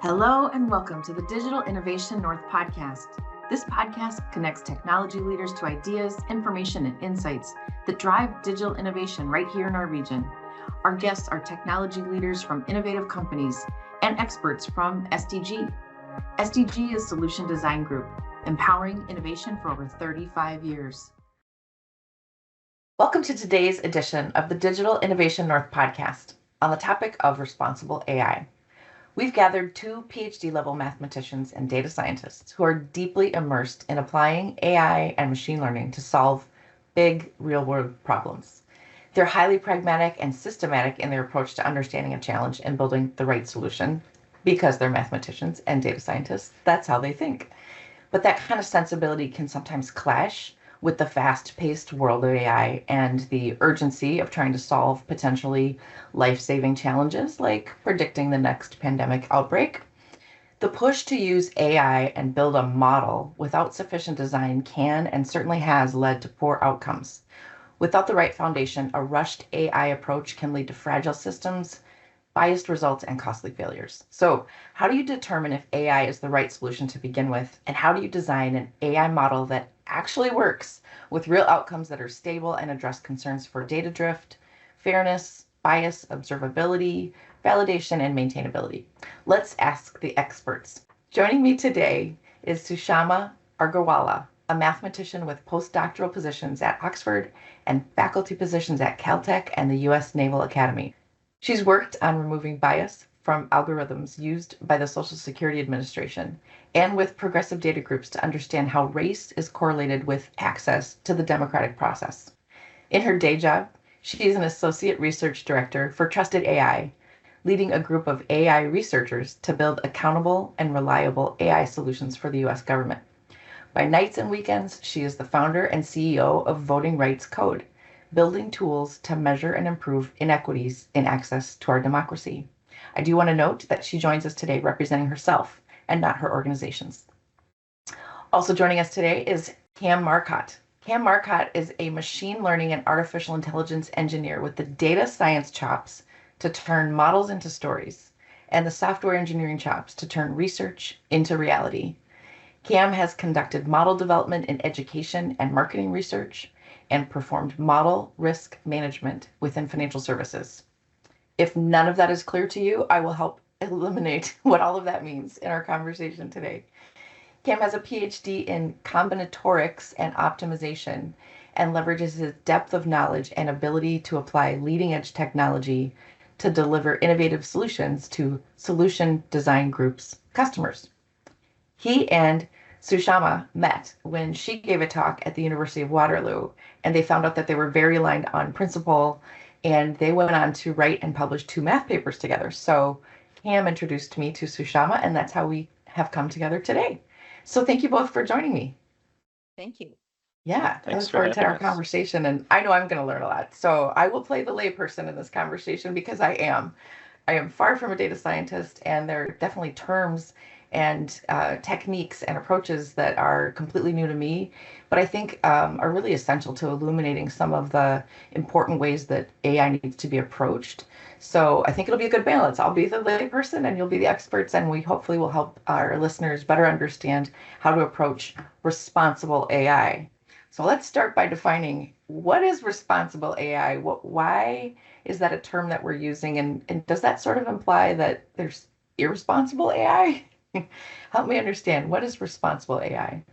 Hello and welcome to the Digital Innovation North podcast. This podcast connects technology leaders to ideas, information, and insights that drive digital innovation right here in our region. Our guests are technology leaders from innovative companies and experts from SDG. SDG is Solution Design Group, empowering innovation for over 35 years. Welcome to today's edition of the Digital Innovation North podcast on the topic of responsible AI. We've gathered two PhD-level mathematicians and data scientists who are deeply immersed in applying AI and machine learning to solve big real-world problems. They're highly pragmatic and systematic in their approach to understanding a challenge and building the right solution because they're mathematicians and data scientists. That's how they think. But that kind of sensibility can sometimes clash with the fast-paced world of AI and the urgency of trying to solve potentially life-saving challenges like predicting the next pandemic outbreak. The push to use AI and build a model without sufficient design can and certainly has led to poor outcomes. Without the right foundation, a rushed AI approach can lead to fragile systems, biased results, and costly failures. So, how do you determine if AI is the right solution to begin with? And how do you design an AI model that actually works with real outcomes that are stable and address concerns for data drift, fairness, bias, observability, validation, and maintainability? Let's ask the experts. Joining me today is Susama Agarwala, a mathematician with postdoctoral positions at Oxford and faculty positions at Caltech and the U.S. Naval Academy. She's worked on removing bias from algorithms used by the Social Security Administration and with progressive data groups to understand how race is correlated with access to the democratic process. In her day job, she is an associate research director for Trusted AI, leading a group of AI researchers to build accountable and reliable AI solutions for the U.S. government. By nights and weekends, she is the founder and CEO of Voting Rights Code, building tools to measure and improve inequities in access to our democracy. I do want to note that she joins us today representing herself and not her organizations. Also joining us today is Cam Marcott. Cam Marcott is a machine learning and artificial intelligence engineer with the data science chops to turn models into stories and the software engineering chops to turn research into reality. Cam has conducted model development in education and marketing research and performed model risk management within financial services. If none of that is clear to you, I will help eliminate what all of that means in our conversation today. Cam has a PhD in combinatorics and optimization and leverages his depth of knowledge and ability to apply leading edge technology to deliver innovative solutions to Solution Design Group's customers. He and Susama met when she gave a talk at the University of Waterloo, and they found out that they were very aligned on principle, and they went on to write and publish two math papers together. So Cam introduced me to Susama, and that's how we have come together today. So thank you both for joining me. Thank you. Yeah, I Thanks look for forward to having our us. conversation, and I know I'm going to learn a lot. So I will play the layperson in this conversation because I am. I am far from a data scientist, and there are definitely terms and techniques and approaches that are completely new to me, but I think are really essential to illuminating some of the important ways that AI needs to be approached. So I think it'll be a good balance. I'll be the layperson and you'll be the experts, and we hopefully will help our listeners better understand how to approach responsible AI. So let's start by defining what is responsible AI? Why is that a term that we're using? And does that sort of imply that there's irresponsible AI? Help me understand, what is responsible AI?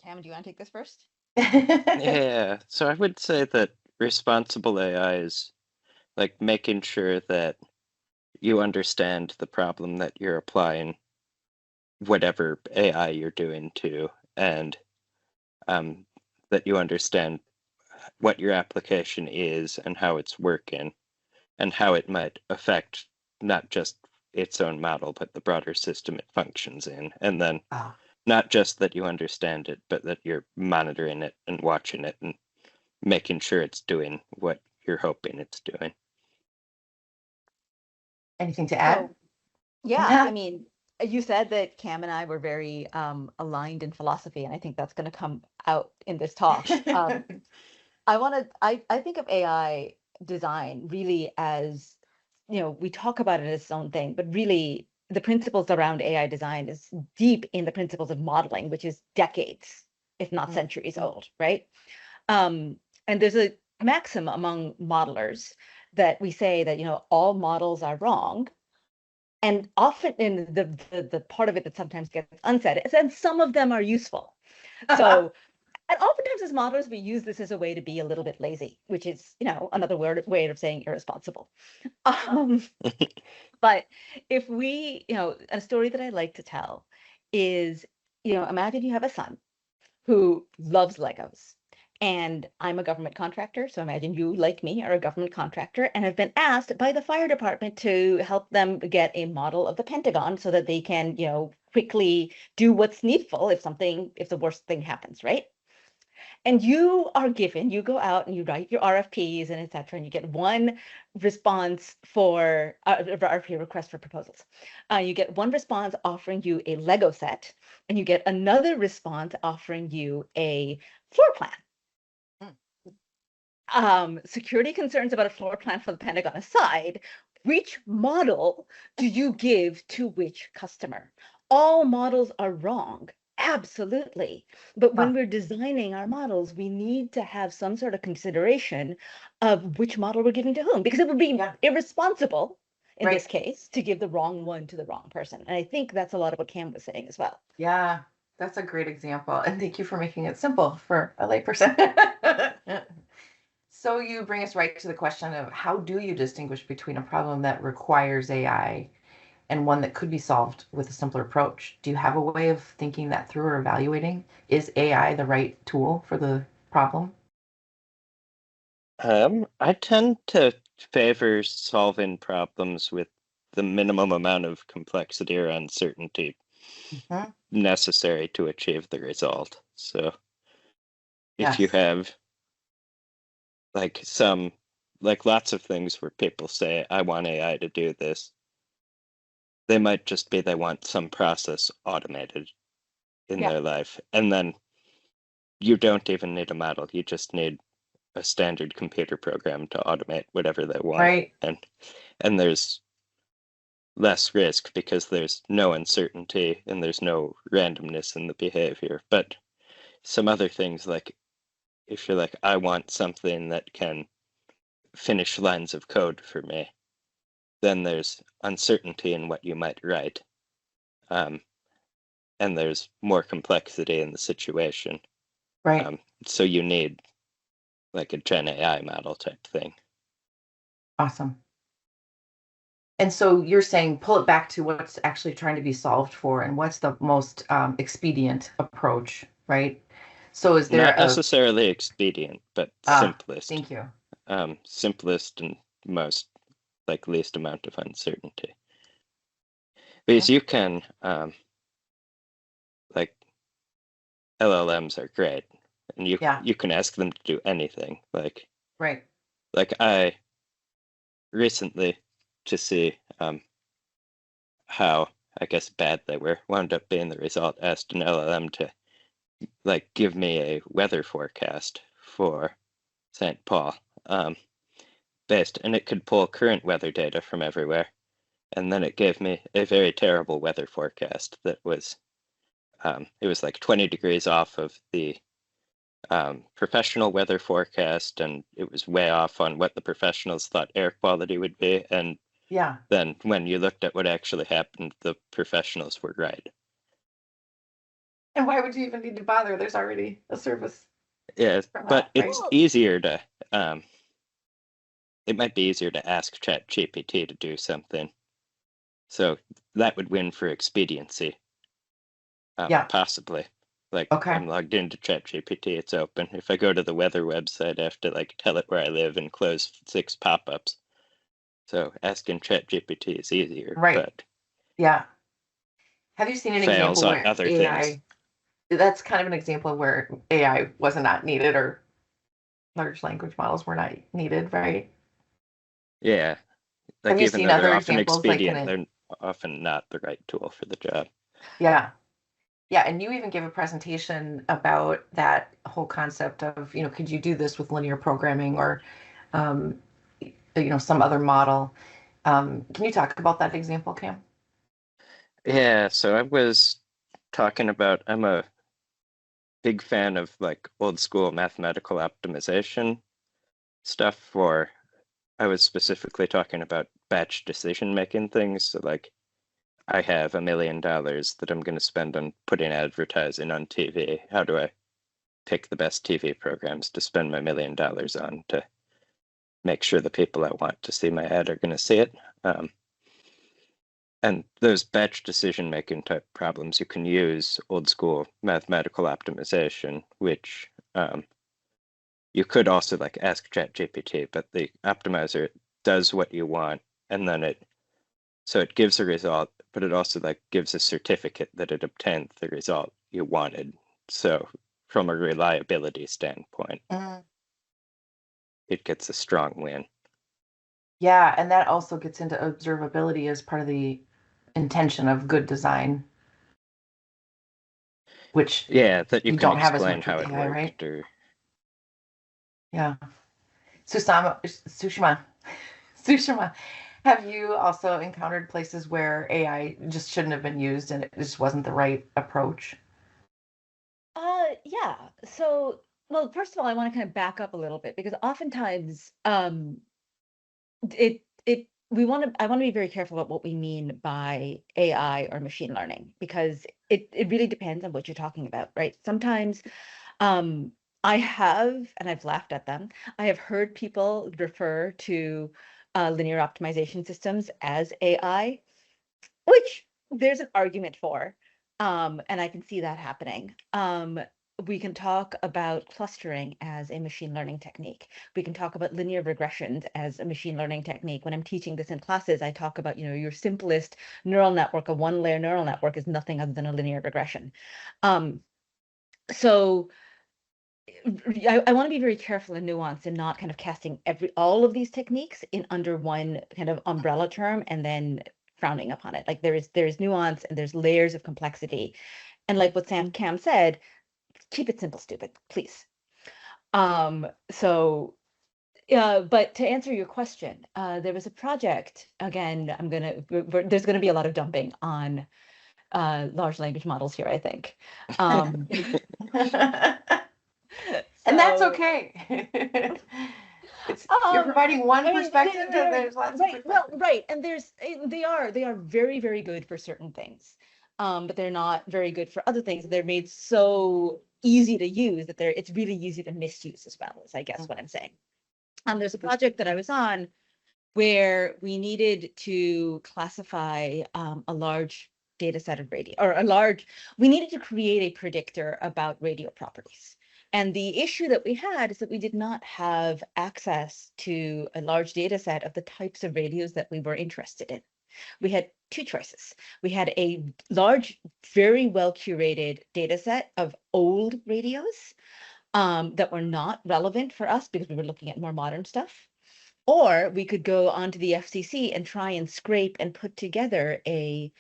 Cam, do you want to take this first? Yeah, so I would say that responsible AI is like making sure that you understand the problem that you're applying whatever AI you're doing to, and that you understand what your application is and how it's working and how it might affect not just its own model, but the broader system it functions in. And then Oh, not just that you understand it, but that you're monitoring it and watching it and making sure it's doing what you're hoping it's doing. anything to add? So, yeah, I mean, you said that Cam and I were very aligned in philosophy, and I think that's going to come out in this talk. I think of AI design really as we talk about it as its own thing, but really the principles around AI design is deep in the principles of modeling, which is decades, if not centuries old, right? And there's a maxim among modelers that we say that, all models are wrong. And often in the part of it that sometimes gets unsaid is that some of them are useful. So, and oftentimes as modelers, we use this as a way to be a little bit lazy, which is, another way of saying irresponsible. Um, but if we, a story that I like to tell is, imagine you have a son who loves Legos. And I'm a government contractor. So imagine you, like me, are a government contractor and have been asked by the fire department to help them get a model of the Pentagon so that they can, quickly do what's needful if the worst thing happens, right? And you go out and you write your RFPs and et cetera, and you get one response for RFP, request for proposals. You get one response offering you a Lego set, and you get another response offering you a floor plan. Security concerns about a floor plan for the Pentagon aside, which model do you give to which customer? All models are wrong. Absolutely. But when we're designing our models, we need to have some sort of consideration of which model we're giving to whom, because it would be irresponsible in this case to give the wrong one to the wrong person. And I think that's a lot of what Cam was saying as well. Yeah, that's a great example. And thank you for making it simple for a layperson. So you bring us right to the question of how do you distinguish between a problem that requires AI and one that could be solved with a simpler approach? Do you have a way of thinking that through or evaluating? Is AI the right tool for the problem? I tend to favor solving problems with the minimum amount of complexity or uncertainty necessary to achieve the result. So if you have lots of things where people say, I want AI to do this, they might just be they want some process automated in their life. And then you don't even need a model. You just need a standard computer program to automate whatever they want. Right. And there's less risk because there's no uncertainty and there's no randomness in the behavior. But some other things, like if you're like, I want something that can finish lines of code for me, then there's uncertainty in what you might write. And there's more complexity in the situation. Right. So you need like a Gen AI model type thing. Awesome. And so you're saying pull it back to what's actually trying to be solved for and what's the most expedient approach, right? So is there not necessarily expedient, but simplest. Thank you. Simplest and most least amount of uncertainty. Because you can LLMs are great, and you can ask them to do anything. Right. Like I recently, to see how I guess bad they were, wound up being the result, asked an LLM to give me a weather forecast for St. Paul, and it could pull current weather data from everywhere, and then it gave me a very terrible weather forecast that was it was 20 degrees off of the professional weather forecast, and it was way off on what the professionals thought air quality would be. And then when you looked at what actually happened, the professionals were right. And why would you even need to bother? There's already a service. Yeah, but it's easier to it might be easier to ask ChatGPT to do something. So that would win for expediency. Possibly. I'm logged into ChatGPT, it's open. If I go to the weather website, I have to tell it where I live and close 6 pop-ups. So asking ChatGPT is easier. Right. But have you seen an example where other AI things. That's kind of an example where AI was not needed or large language models were not needed, right? Yeah. Have you even seen though other they're often examples expedient, they're often not the right tool for the job. Yeah. Yeah, and you even gave a presentation about that whole concept of, could you do this with linear programming or, some other model? Can you talk about that example, Cam? Yeah, so I was talking about, I'm a big fan of like old school mathematical optimization stuff for, I was specifically talking about batch decision making things. So like I have $1 million that I'm going to spend on putting advertising on TV. How do I pick the best TV programs to spend my $1 million on to make sure the people I want to see my ad are going to see it? And those batch decision making type problems, you can use old school mathematical optimization, which you could also like ask ChatGPT, but the optimizer does what you want, and then it gives a result, but it also like gives a certificate that it obtained the result you wanted. So from a reliability standpoint, it gets a strong win. Yeah, and that also gets into observability as part of the intention of good design, which Yeah, that you you can don't have as explain much with how it AI, right? worked, or Yeah. Sushma, have you also encountered places where AI just shouldn't have been used and it just wasn't the right approach? Yeah. So, well, first of all, I want to kind of back up a little bit because oftentimes, I want to be very careful about what we mean by AI or machine learning because it really depends on what you're talking about, right? Sometimes, um, I have, and I've laughed at them. I have heard people refer to linear optimization systems as AI, which there's an argument for, and I can see that happening. We can talk about clustering as a machine learning technique. We can talk about linear regressions as a machine learning technique. When I'm teaching this in classes, I talk about, your simplest neural network, a one-layer neural network is nothing other than a linear regression. Um, so I want to be very careful and nuanced and not kind of casting all of these techniques in under one kind of umbrella term and then frowning upon it. Like there's nuance and there's layers of complexity. And like what Cam said, keep it simple, stupid, please. So but to answer your question, there was a project, again, there's gonna be a lot of dumping on large language models here, I think. And that's So okay. You're providing one I mean, perspective, and there's lots of right, well, perspectives. right, and they are very, very good for certain things, but they're not very good for other things. They're made so easy to use that it's really easy to misuse as well, is I guess what I'm saying. There's a project that I was on where we needed to classify a large data set of radio, or we needed to create a predictor about radio properties. And the issue that we had is that we did not have access to a large data set of the types of radios that we were interested in. We had two choices. We had a large, very well curated data set of old radios that were not relevant for us because we were looking at more modern stuff. Or we could go onto the FCC and try and scrape and put together a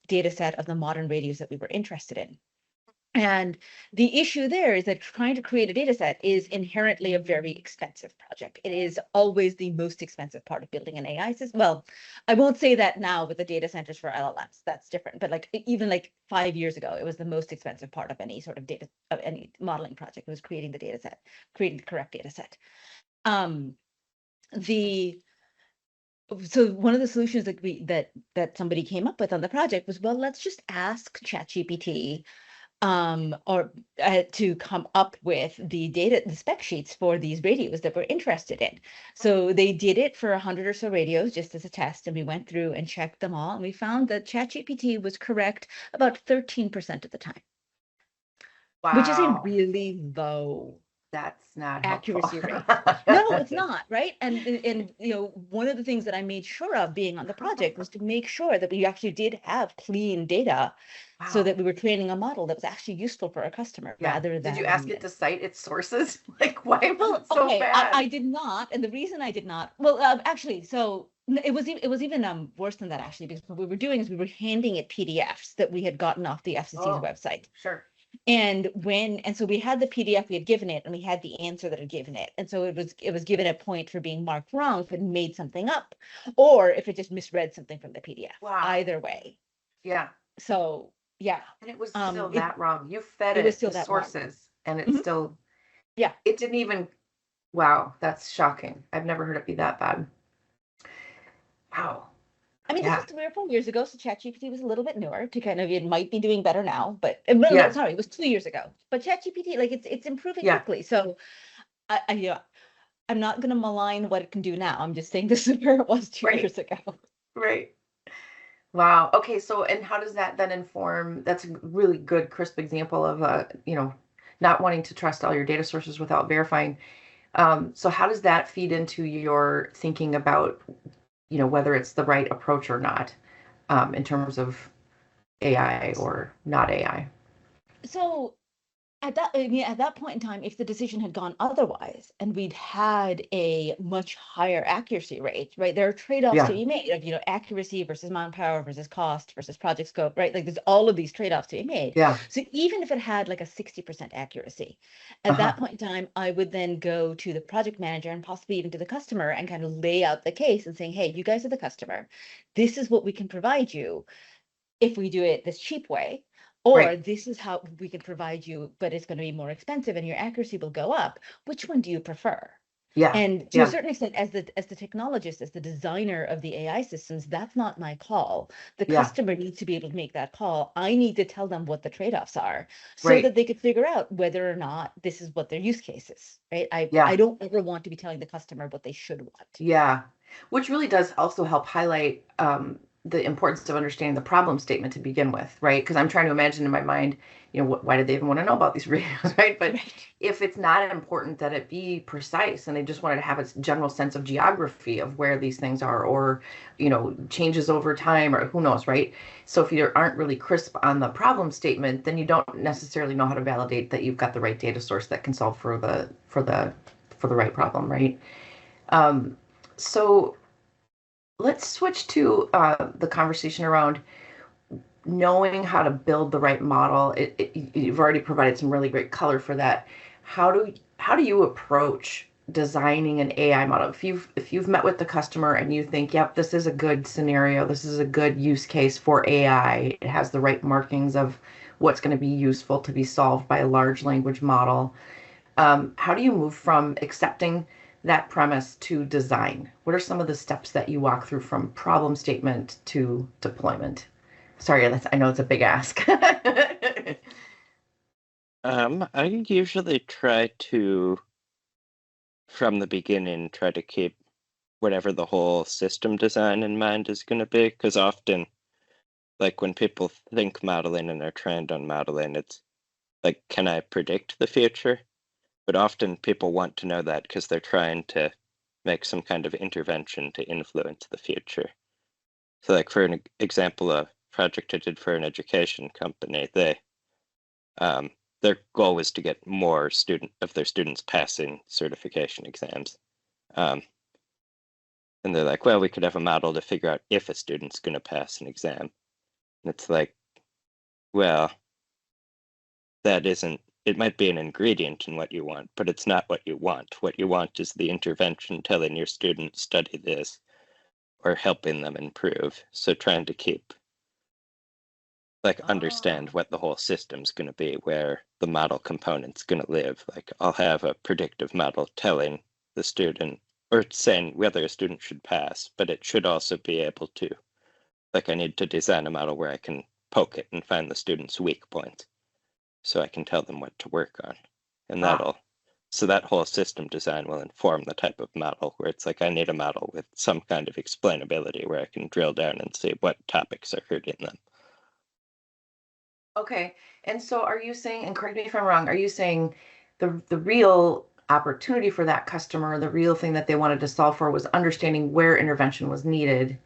data set of the modern radios that we were interested in. And the issue there is that trying to create a data set is inherently a very expensive project. It is always the most expensive part of building an AI system. Well, I won't say that now with the data centers for LLMs. That's different. But like even like 5 years ago, it was the most expensive part of any sort of data of any modeling project. It was creating the data set, creating the correct data set. The so one of the solutions that somebody came up with on the project was, well, let's just ask ChatGPT or to come up with the spec sheets for these radios that we're interested in. So they did it for 100 or so radios just as a test, and we went through and checked them all, and we found that ChatGPT was correct about 13% of the time, which is a Wow, really low that's not helpful. accuracy rate. No, it's not, right? And one of the things that I made sure of being on the project was to make sure that we actually did have clean data so Wow. that we were training a model that was actually useful for our customer Yeah. rather Did you ask than. it to cite its sources? Like, why was Well, it so okay, bad? I did not, and the reason I did not, well, actually, so it was even worse than that actually, because what we were doing is we were handing it PDFs that we had gotten off the FCC's Oh, website. sure. And so we had the PDF we had given it, and we had the answer that had given it. And so it was given a point for being marked wrong if it made something up, or if it just misread something from the PDF. Wow. Either way. Yeah. So yeah. And it was still that wrong. You fed it was it still the that wrong. sources, and it still, Yeah. it didn't even, wow, that's shocking. I've never heard it be that bad. Wow. I mean, Yeah. this was 3 or 4 years ago, so ChatGPT was a little bit newer to kind of, it might be doing better now, but Yeah. sorry, it was 2 years ago. But ChatGPT, like it's improving Yeah. quickly. So I'm not going to malign what it can do now. I'm just saying this is where it was 2 Right. years ago. Right. Wow. Okay. So, and how does that then inform? That's a really good, crisp example of not wanting to trust all your data sources without verifying. So how does that feed into your thinking about, whether it's the right approach or not, in terms of AI or not AI? So at that point in time, if the decision had gone otherwise and we'd had a much higher accuracy rate, right? There are trade-offs to Yeah. be made of, accuracy versus manpower versus cost versus project scope, right? Like there's all of these trade-offs to be made. Yeah. So even if it had like a 60% accuracy, at that point in time, I would then go to the project manager and possibly even to the customer and kind of lay out the case and saying, hey, you guys are the customer. This is what we can provide you if we do it this cheap way, or Right. this is how we can provide you, but it's going to be more expensive and your accuracy will go up. Which one do you prefer? Yeah. And to a Yeah. certain extent, as the technologist, as the designer of the AI systems, that's not my call. The Yeah. customer needs to be able to make that call. I need to tell them what the trade-offs are so Right. that they could figure out whether or not this is what their use case is, right? Yeah. I don't ever want to be telling the customer what they should want. Yeah. Which really does also help highlight the importance of understanding the problem statement to begin with, right? Because I'm trying to imagine in my mind, why did they even want to know about these radios, right? But Right. if it's not important that it be precise and they just wanted to have a general sense of geography of where these things are, or, changes over time, or who knows, right? So if you aren't really crisp on the problem statement, then you don't necessarily know how to validate that you've got the right data source that can solve for the right problem, right? So let's switch to the conversation around knowing how to build the right model. You've already provided some really great color for that. How do you approach designing an AI model? If you've met with the customer and you think, yep, this is a good scenario, this is a good use case for AI, it has the right markings of what's going to be useful to be solved by a large language model. How do you move from accepting that premise to design? What are some of the steps that you walk through from problem statement to deployment? Sorry, I know it's a big ask. I usually try to, from the beginning, try to keep whatever the whole system design in mind is going to be, because often, like when people think modeling and are trained on modeling, it's like, can I predict the future? But often people want to know that because they're trying to make some kind of intervention to influence the future. So like for an example, a project I did for an education company, their goal was to get more of their students passing certification exams. And they're like, well, we could have a model to figure out if a student's going to pass an exam. And it's like, well, it might be an ingredient in what you want, but it's not what you want. What you want is the intervention telling your students study this or helping them improve. So trying to understand what the whole system's going to be, where the model component's going to live. Like I'll have a predictive model telling the student or saying whether a student should pass, but it should also be able to, like I need to design a model where I can poke it and find the student's weak points so I can tell them what to work on. And so that whole system design will inform the type of model where it's like I need a model with some kind of explainability where I can drill down and see what topics are hurting them. Okay. And so are you saying, and correct me if I'm wrong, are you saying the real opportunity for that customer, the real thing that they wanted to solve for was understanding where intervention was needed?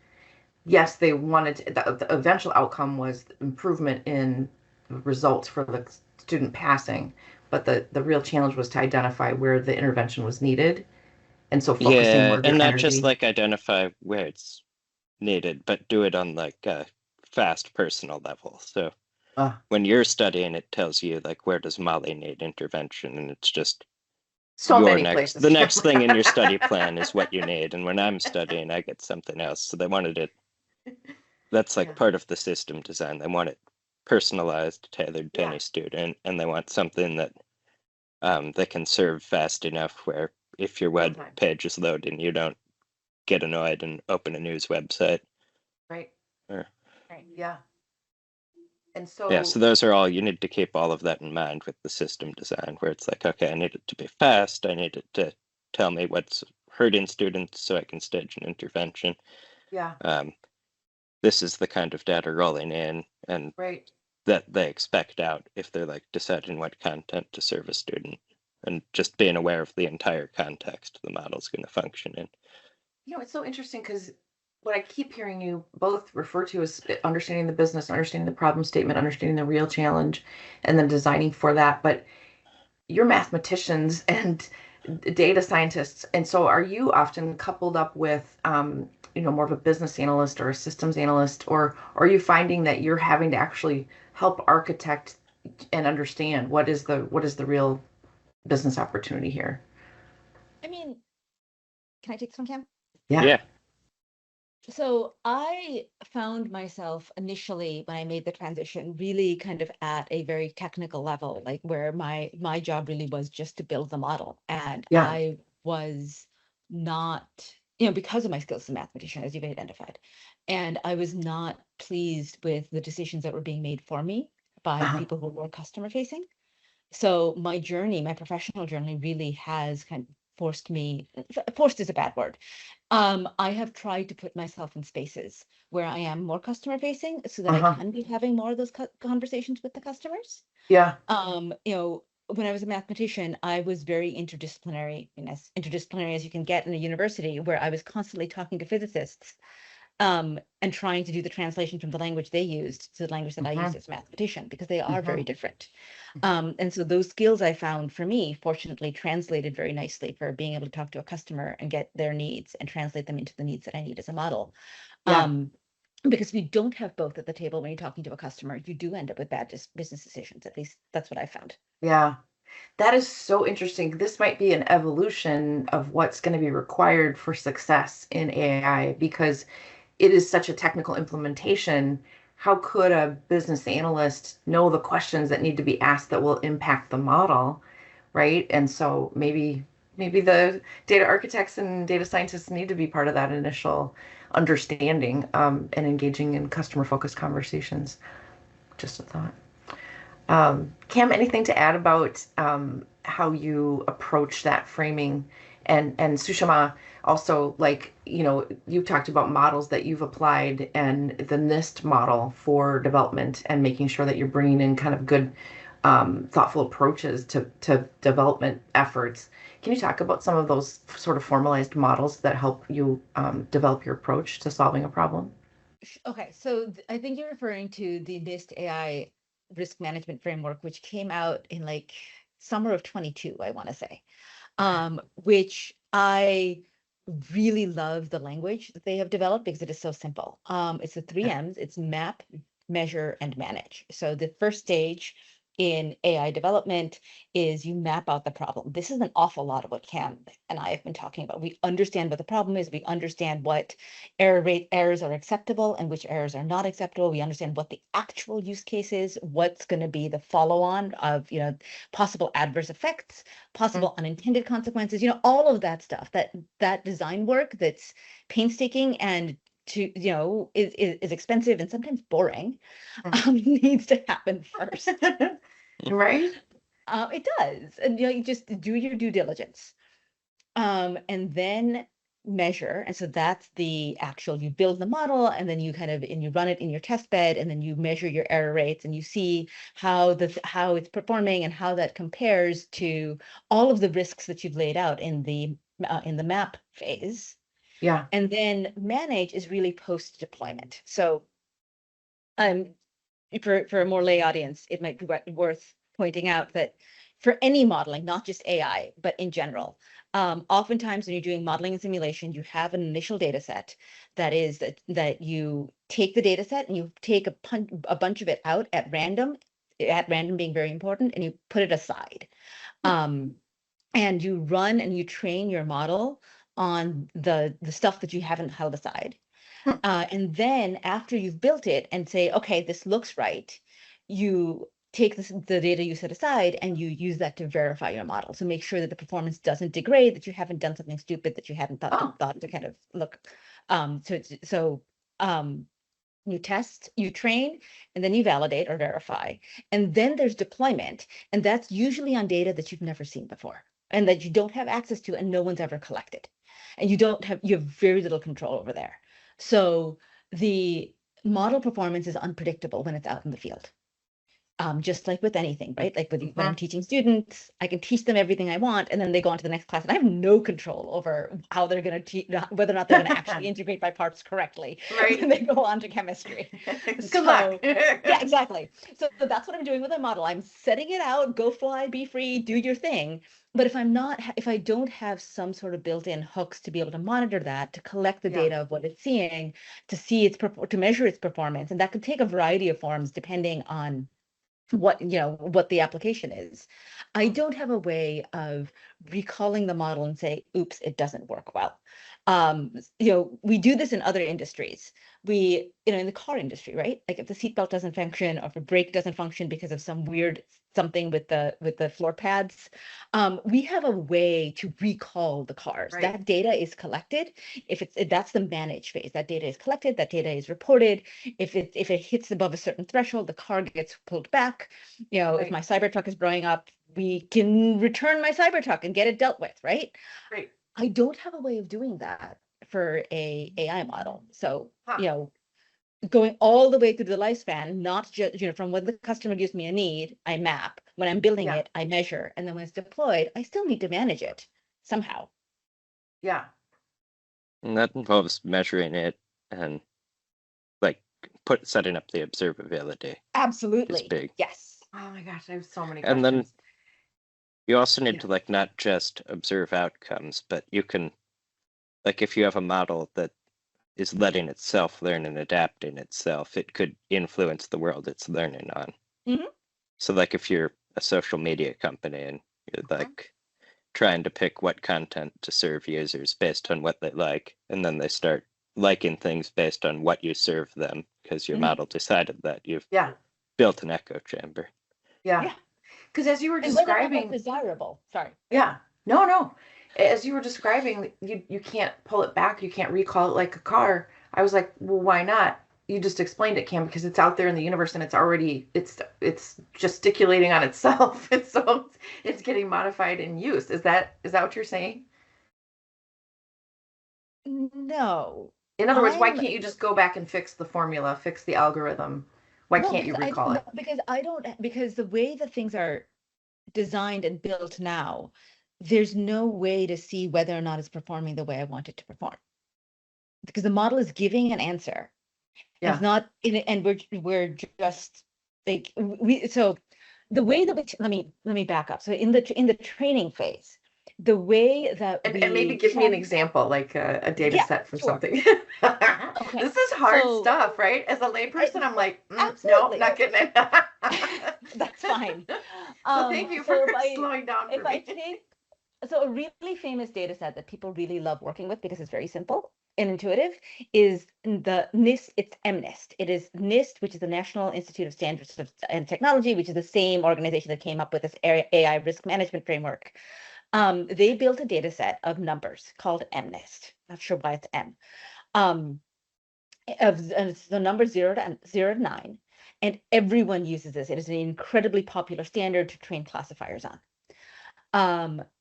Yes, they wanted the eventual outcome was improvement in results for the student passing, but the real challenge was to identify where the intervention was needed. And so focusing more Yeah, of and your not just energy. like identify where it's needed, but do it on like a fast personal level. So when you're studying, it tells you like, where does Molly need intervention? And it's just So many places. the next thing in your study plan is what you need. And when I'm studying, I get something else. So they wanted it. That's like part of the system design. They want it personalized, tailored to any student, and they want something that they can serve fast enough where if your web page is loading, you don't get annoyed and open a news website. Right. Or, Right. Yeah. And so yeah, so those are all, you need to keep all of that in mind with the system design, where it's like, okay, I need it to be fast. I need it to tell me what's hurting students so I can stage an intervention. yeah. This is the kind of data rolling in, and Right. that they expect out if they're like deciding what content to serve a student, and just being aware of the entire context the model's going to function in. You know, it's so interesting because what I keep hearing you both refer to is understanding the business, understanding the problem statement, understanding the real challenge, and then designing for that. But you're mathematicians and data scientists, and so are you often coupled up with, more of a business analyst or a systems analyst, or are you finding that you're having to actually help architect and understand what is the real business opportunity here? I mean, can I take this one, Cam? Yeah. So I found myself initially when I made the transition really kind of at a very technical level, like where my job really was just to build the model. And Yeah. I was not, because of my skills as a mathematician, as you've identified, and I was not pleased with the decisions that were being made for me by the people who were customer facing. So my journey, my professional journey really has kind of forced is a bad word. I have tried to put myself in spaces where I am more customer facing so that I can be having more of those conversations with the customers. Yeah. When I was a mathematician, I was very interdisciplinary, as interdisciplinary as you can get in a university, where I was constantly talking to physicists and trying to do the translation from the language they used to the language that I used as a mathematician, because they are very different. And so those skills I found for me, fortunately, translated very nicely for being able to talk to a customer and get their needs and translate them into the needs that I need as a model. Yeah. Because if you don't have both at the table when you're talking to a customer, you do end up with bad business decisions. At least that's what I found. Yeah. That is so interesting. This might be an evolution of what's going to be required for success in AI because it is such a technical implementation. How could a business analyst know the questions that need to be asked that will impact the model, right? And so maybe the data architects and data scientists need to be part of that initial understanding, and engaging in customer focused conversations. Just a thought. Cam, anything to add about how you approach that framing? And Sushama, also, like, you talked about models that you've applied and the NIST model for development and making sure that you're bringing in kind of good, thoughtful approaches to development efforts. Can you talk about some of those sort of formalized models that help you develop your approach to solving a problem? Okay, so I think you're referring to the NIST AI risk management framework, which came out in like summer of 22, I want to say, which I really love the language that they have developed because it is so simple. It's the three M's, it's map, measure, and manage. So the first stage in AI development is you map out the problem. This is an awful lot of what Cam and I have been talking about. We understand what the problem is. We understand what errors are acceptable and which errors are not acceptable. We understand what the actual use case is, what's going to be the follow-on of, possible adverse effects, possible unintended consequences, all of that stuff, that design work that's painstaking and is expensive and sometimes boring, needs to happen first. Right? It does. And you just do your due diligence. And then measure. And so that's the actual, you build the model and then you and you run it in your test bed and then you measure your error rates and you see how it's performing and how that compares to all of the risks that you've laid out in the map phase. Yeah. And then manage is really post deployment. So for a more lay audience, it might be worth pointing out that for any modeling, not just AI, but in general, Oftentimes when you're doing modeling and simulation, you have an initial data set that you take the data set and you take a bunch of it out at random being very important, and you put it aside. Um, and you run and you train your model on the stuff that you haven't held aside. And then after you've built it and say, okay, this looks right, you take the data you set aside and you use that to verify your model. So make sure that the performance doesn't degrade, that you haven't done something stupid that you hadn't thought to kind of look. So you test, you train, and then you validate or verify. And then there's deployment. And that's usually on data that you've never seen before and that you don't have access to and no one's ever collected. And you have very little control over there. So the model performance is unpredictable when it's out in the field. Just like with anything, right? Like when I'm teaching students, I can teach them everything I want, and then they go on to the next class, and I have no control over how they're going to teach, whether or not they're going to actually integrate my parts correctly when they go on to chemistry. Good luck. Yeah, exactly. So that's what I'm doing with a model. I'm setting it out, go fly, be free, do your thing. But if I don't have some sort of built-in hooks to be able to monitor that, to collect the data of what it's seeing, to measure its performance, and that could take a variety of forms depending on what the application is. I don't have a way of recalling the model and say, oops, it doesn't work well. We do this in other industries. In the car industry, right? Like if the seatbelt doesn't function or if a brake doesn't function because of some weird something with the floor pads, we have a way to recall the cars. Right. That data is collected. That's the manage phase. That data is collected. That data is reported. If it hits above a certain threshold, the car gets pulled back. If my Cybertruck is blowing up, we can return my Cybertruck and get it dealt with, right? Right. I don't have a way of doing that for a AI model. So, going all the way through the lifespan, not just, from when the customer gives me a need, I map. When I'm building it, I measure. And then when it's deployed, I still need to manage it somehow. Yeah. And that involves measuring it and setting up the observability. Absolutely. It's big. Yes. Oh my gosh, I have so many questions. And then you also need to not just observe outcomes, but you can, if you have a model that is letting itself learn and adapting itself, it could influence the world it's learning on. Mm-hmm. So if you're a social media company and you're trying to pick what content to serve users based on what they like, and then they start liking things based on what you serve them because your model decided that, you've built an echo chamber. Yeah. Because as you were describing, desirable. Sorry. Yeah. No. As you were describing, you can't pull it back. You can't recall it like a car. I was like, well, why not? You just explained it, Cam, because it's out there in the universe and it's gesticulating on itself, and so it's getting modified in use. Is that what you're saying? No. In other words, why can't you just go back and fix the formula, fix the algorithm? Why can't you recall it? Because the way that things are designed and built now, there's no way to see whether or not it's performing the way I want it to perform. Because the model is giving an answer. Yeah. It's not and we're just like so the way that let me back up. So in the training phase, the way that and maybe give me an example, like a data set for something. Okay. This is hard stuff, right? As a layperson, I'm like, no, not getting it. That's fine. So thank you for slowing down for me. So a really famous data set that people really love working with because it's very simple and intuitive is the NIST. It's MNIST. It is NIST, which is the National Institute of Standards and Technology, which is the same organization that came up with this AI risk management framework. They built a data set of numbers called MNIST. Not sure why it's M. It's the number 0 to 9, and everyone uses this. It is an incredibly popular standard to train classifiers on,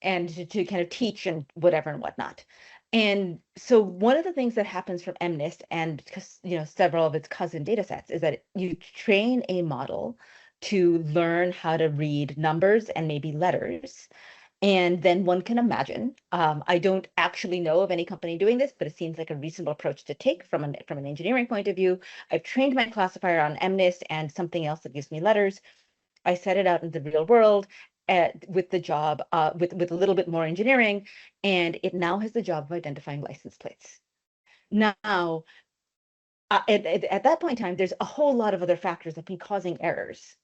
and to kind of teach and whatever and whatnot. And so one of the things that happens from MNIST and several of its cousin data sets is that you train a model to learn how to read numbers and maybe letters. And then one can imagine, I don't actually know of any company doing this, but it seems like a reasonable approach to take from an engineering point of view. I've trained my classifier on MNIST and something else that gives me letters. I set it out in the real world, with the job, with a little bit more engineering, and it now has the job of identifying license plates. Now, at that point in time, there's a whole lot of other factors that have been causing errors.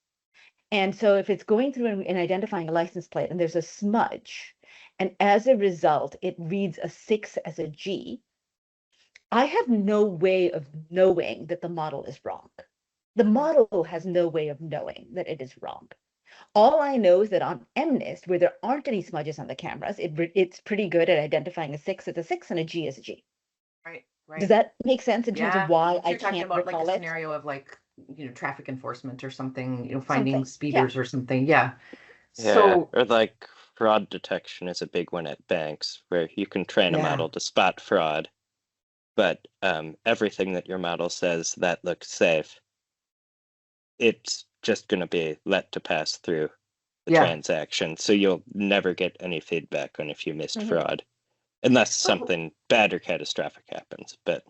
And so if it's going through and identifying a license plate and there's a smudge, and as a result, it reads a 6 as a G, I have no way of knowing that the model is wrong. The model has no way of knowing that it is wrong. All I know is that on MNIST, where there aren't any smudges on the cameras, it's pretty good at identifying a 6 as a 6 and a G as a G. Right. Does that make sense in terms of why So I you're talking can't about like a recall it? scenario of like, traffic enforcement or something, finding Something, speeders or something. Yeah. Yeah, So or like fraud detection is a big one at banks, where you can train a Yeah. model to spot fraud, but everything that your model says that looks safe, it's just going to be let to pass through the Yeah. transaction. So you'll never get any feedback on if you missed Mhm. fraud, unless So- something bad or catastrophic happens. But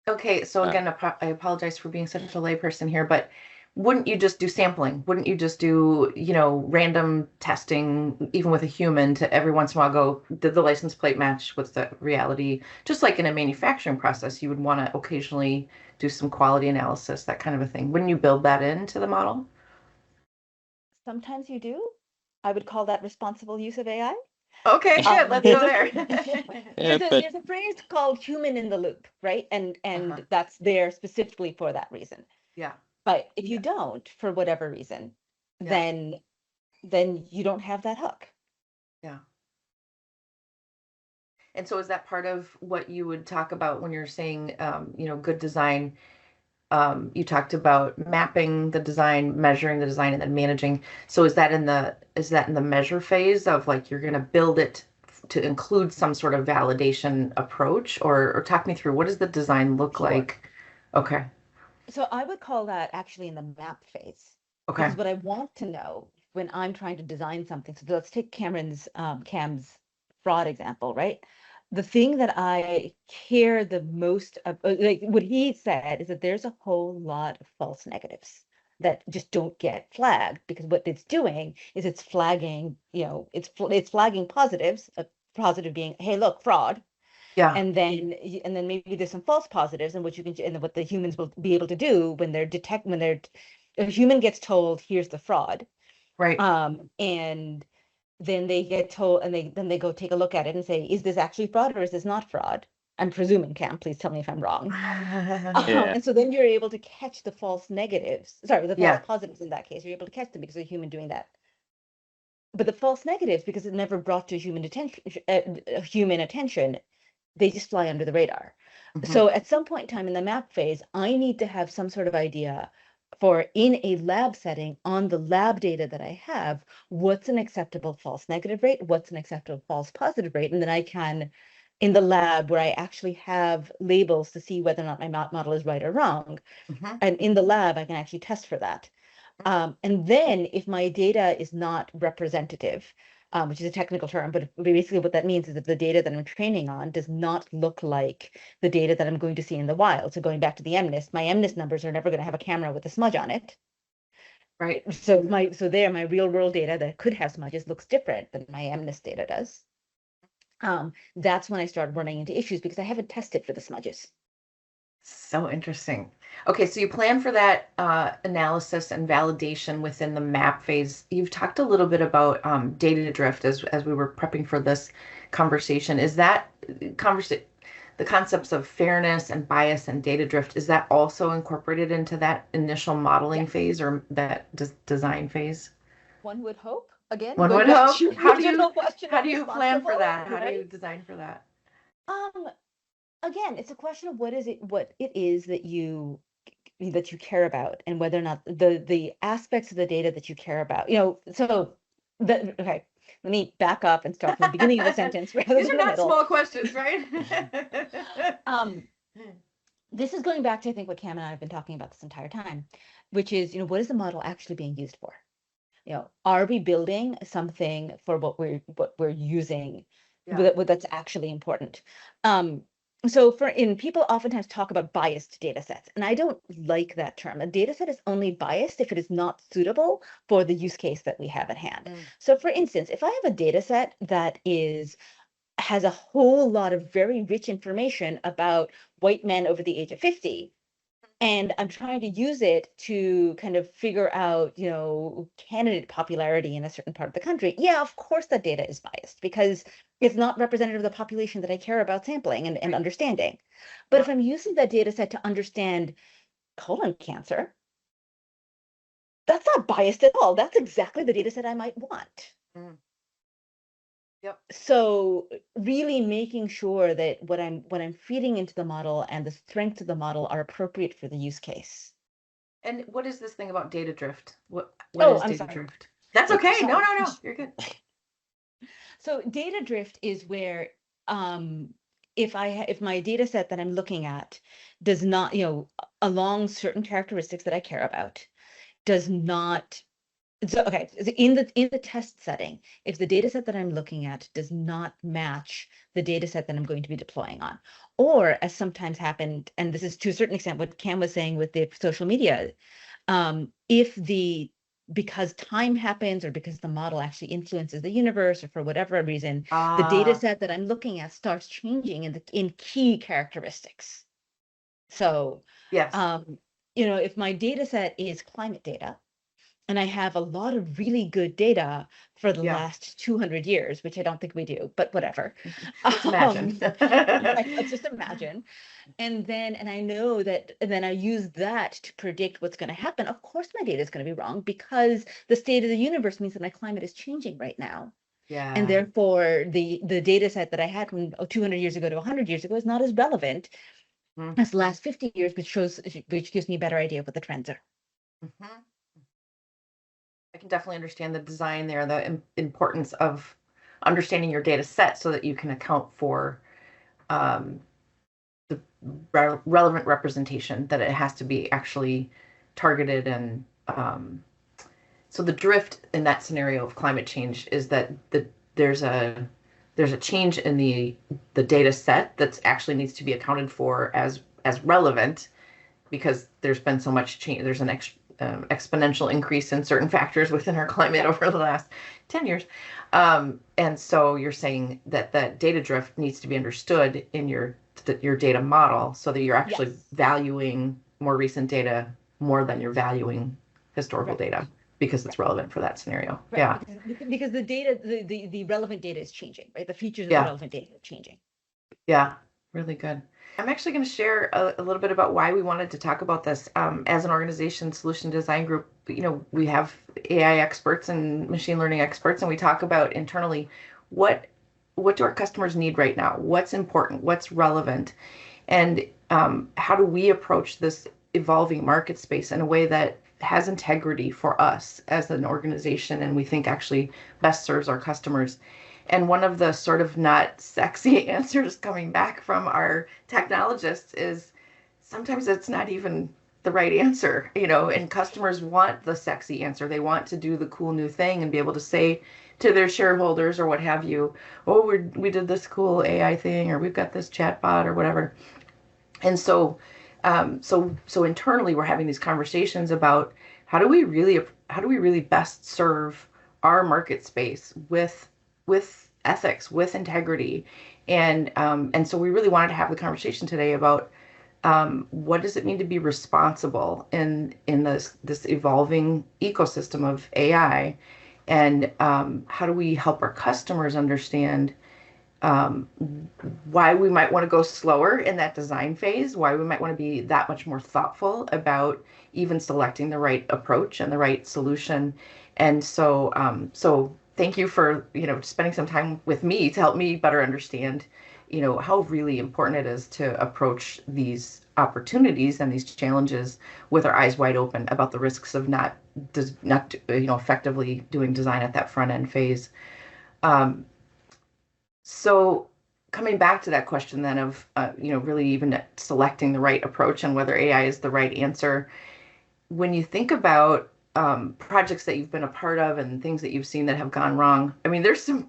Okay, so again, I apologize for being such a layperson here, but wouldn't you just do sampling? Wouldn't you just do, random testing, even with a human, to every once in a while go, did the license plate match with the reality? Just like in a manufacturing process, you would want to occasionally do some quality analysis, that kind of a thing. Wouldn't you build that into the model? Sometimes you do. I would call that responsible use of AI. Okay, good. Let's There's go a- there. yeah, but There's a phrase called human in the loop, right? And Uh-huh. that's there specifically for that reason. Yeah. But if you don't, for whatever reason, Yeah. then you don't have that hook. Yeah. And so is that part of what you would talk about when you're saying, good design? You talked about mapping the design, measuring the design, and then managing. So is that in the measure phase of like you're going to build it to include some sort of validation approach, or talk me through what does the design look Sure. like? Okay. So I would call that actually in the map phase. Okay. Because what I want to know when I'm trying to design something, so let's take Cam's fraud example, right? The thing that I care the most about, like what he said, is that there's a whole lot of false negatives that just don't get flagged, because what it's doing is it's flagging, it's flagging positives, a positive being, hey, look, fraud, Yeah. and then maybe there's some false positives, and what the humans will be able to do when a human gets told here's the fraud, Right. and then they get told, and then they go take a look at it and say, is this actually fraud or is this not fraud? I'm presuming, Cam, please tell me if I'm wrong. Yeah. And so then you're able to catch the false negatives, sorry, the false Yeah. positives in that case. You're able to catch them because of a human doing that. But the false negatives, because it never brought to human attention, they just fly under the radar. Mhm. So at some point in time in the map phase, I need to have some sort of idea for, in a lab setting, on the lab data that I have, what's an acceptable false negative rate, what's an acceptable false positive rate, and then I can, in the lab where I actually have labels to see whether or not my model is right or wrong, Mhm. and in the lab I can actually test for that. And then if my data is not representative, which is a technical term, but basically what that means is that the data that I'm training on does not look like the data that I'm going to see in the wild. So going back to the MNIST, my MNIST numbers are never going to have a camera with a smudge on it. Right. So my real world data that could have smudges looks different than my MNIST data does. That's when I started running into issues because I haven't tested for the smudges. So interesting. Okay, so you plan for that analysis and validation within the map phase. You've talked a little bit about data drift as we were prepping for this conversation. Is that the concepts of fairness and bias and data drift, is that also incorporated into that initial modeling Yes. phase or that design phase? One would hope. Again, One going would back hope. to your How do you original question how of do you plan for responsible, that? How do you right? design for that? Um, Again, it's a question of what it is that you care about, and whether or not the aspects of the data that you care about. Okay, let me back up and start from the beginning of the sentence rather These than are the not middle. small questions, right? This is going back to, I think, what Cam and I have been talking about this entire time, which is, what is the model actually being used for? Are we building something for what we're using Yeah. that's actually important? So people oftentimes talk about biased data sets, and I don't like that term. A data set is only biased if it is not suitable for the use case that we have at hand. So for instance, if I have a data set that has a whole lot of very rich information about white men over the age of 50, and I'm trying to use it to kind of figure out, candidate popularity in a certain part of the country. Yeah, of course that data is biased because it's not representative of the population that I care about sampling and understanding. But if I'm using that data set to understand colon cancer, that's not biased at all. That's exactly the data set I might want. Yep. So really making sure that what I'm feeding into the model and the strengths of the model are appropriate for the use case. And what is this thing about data drift? What Oh, is I'm data sorry. drift? That's okay. Sorry. No, you're good. So data drift is where if my data set that I'm looking at does not, along certain characteristics that I care about, does not. So okay, so in the test setting, if the data set that I'm looking at does not match the data set that I'm going to be deploying on, or as sometimes happened, and this is to a certain extent what Cam was saying with the social media, because time happens or because the model actually influences the universe or for whatever reason, the data set that I'm looking at starts changing in key characteristics. So, yes. If my data set is climate data, and I have a lot of really good data for the last 200 years, which I don't think we do, but whatever. Let's imagine. Let's just imagine. And I know that, and then I use that to predict what's going to happen. Of course, my data is going to be wrong because the state of the universe means that my climate is changing right now. Yeah. And therefore, the data set that I had from 200 years ago to 100 years ago is not as relevant as the last 50 years, which gives me a better idea of what the trends are. I can definitely understand the design there, the importance of understanding your data set so that you can account for the relevant representation, that it has to be actually targeted. And so the drift in that scenario of climate change is that there's a change in the data set that actually needs to be accounted for as relevant, because there's been so much change. There's an exponential increase in certain factors within our climate over the last 10 years. And so you're saying that that data drift needs to be understood in your data model so that you're actually valuing more recent data more than you're valuing historical data because it's relevant for that scenario. Right. Yeah. Because the data, the relevant data is changing, right? The features of the relevant data are changing. Yeah. Really good. I'm actually going to share a little bit about why we wanted to talk about this. As an organization, Solution Design Group, we have AI experts and machine learning experts, and we talk about internally what do our customers need right now? What's important? What's relevant? And how do we approach this evolving market space in a way that has integrity for us as an organization, and we think actually best serves our customers? And one of the sort of not sexy answers coming back from our technologists is sometimes it's not even the right answer, and customers want the sexy answer. They want to do the cool new thing and be able to say to their shareholders or what have you, oh, we did this cool AI thing, or we've got this chatbot or whatever. And so internally we're having these conversations about how do we really best serve our market space with ethics, with integrity. And so we really wanted to have the conversation today about what does it mean to be responsible in this evolving ecosystem of AI, and how do we help our customers understand why we might want to go slower in that design phase, why we might want to be that much more thoughtful about even selecting the right approach and the right solution. And so thank you for spending some time with me to help me better understand how really important it is to approach these opportunities and these challenges with our eyes wide open about the risks of not effectively doing design at that front end phase. So coming back to that question then of really even selecting the right approach and whether AI is the right answer, when you think about projects that you've been a part of and things that you've seen that have gone wrong, I mean, there's some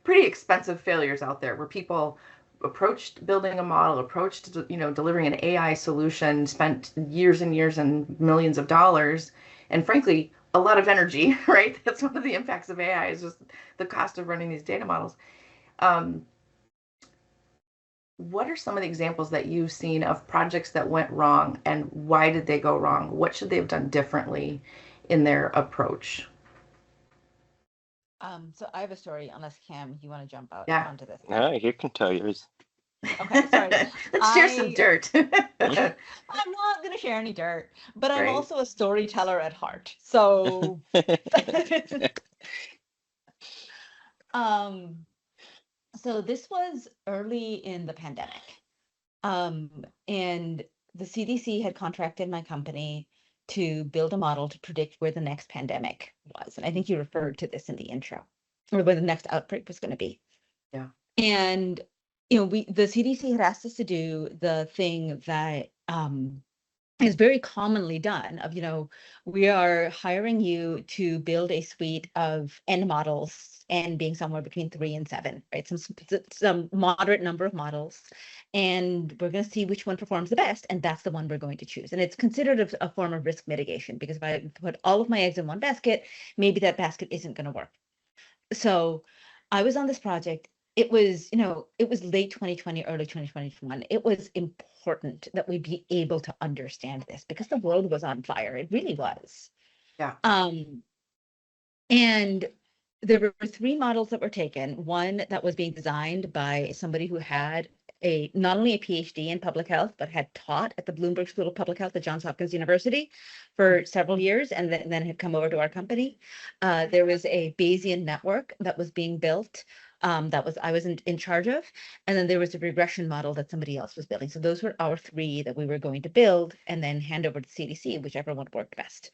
pretty expensive failures out there where people approached building a model, approached, delivering an AI solution, spent years and years and millions of dollars, and frankly, a lot of energy, right? That's one of the impacts of AI is just the cost of running these data models. What are some of the examples that you've seen of projects that went wrong, and why did they go wrong? What should they have done differently in their approach? So I have a story, unless Cam, you want to jump out Yeah. onto this. No, you can tell yours. Okay, sorry. Let's share some dirt. I'm not going to share any dirt, but I'm Right. also a storyteller at heart. So, so this was early in the pandemic. And the CDC had contracted my company to build a model to predict where the next pandemic was. And I think you referred to this in the intro, or where the next outbreak was going to be. Yeah. And the CDC had asked us to do the thing that is very commonly done of, we are hiring you to build a suite of N models, N being somewhere between 3 and 7, right? Some moderate number of models. And we're going to see which one performs the best. And that's the one we're going to choose. And it's considered a form of risk mitigation, because if I put all of my eggs in one basket, maybe that basket isn't going to work. So I was on this project. It was late 2020, early 2021. It was important that we be able to understand this because the world was on fire. It really was. Yeah. And there were 3 models that were taken. One that was being designed by somebody who had not only a PhD in public health, but had taught at the Bloomberg School of Public Health at Johns Hopkins University for several years, and then had come over to our company. There was a Bayesian network that was being built, that I was in charge of, and then there was a regression model that somebody else was building. So those were our 3 that we were going to build and then hand over to CDC, whichever one worked best.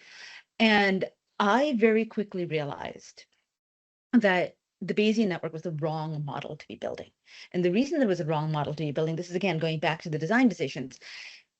And I very quickly realized that the Bayesian network was the wrong model to be building. And the reason there was a wrong model to be building, this is again going back to the design decisions,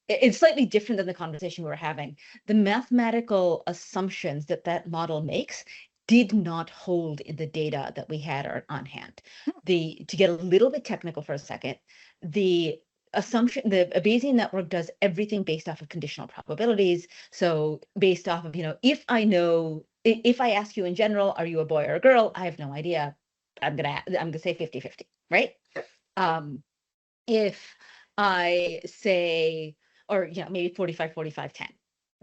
it's slightly different than the conversation we were having. The mathematical assumptions that model makes did not hold in the data that we had on hand. To get a little bit technical for a second, the assumption, the Bayesian network does everything based off of conditional probabilities. So based off of, if I ask you in general, are you a boy or a girl? I have no idea. I'm gonna say 50-50, right? If I say, or maybe 45-45-10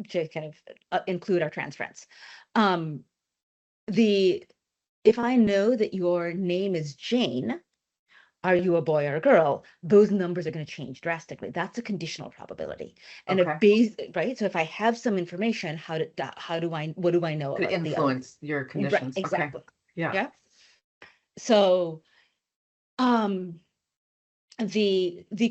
to kind of include our trans friends. If I know that your name is Jane, are you a boy or a girl? Those numbers are going to change drastically. That's a conditional probability. And right? So if I have some information, what do I know Could about influence your conditions. Right, exactly. Okay. Yeah. So the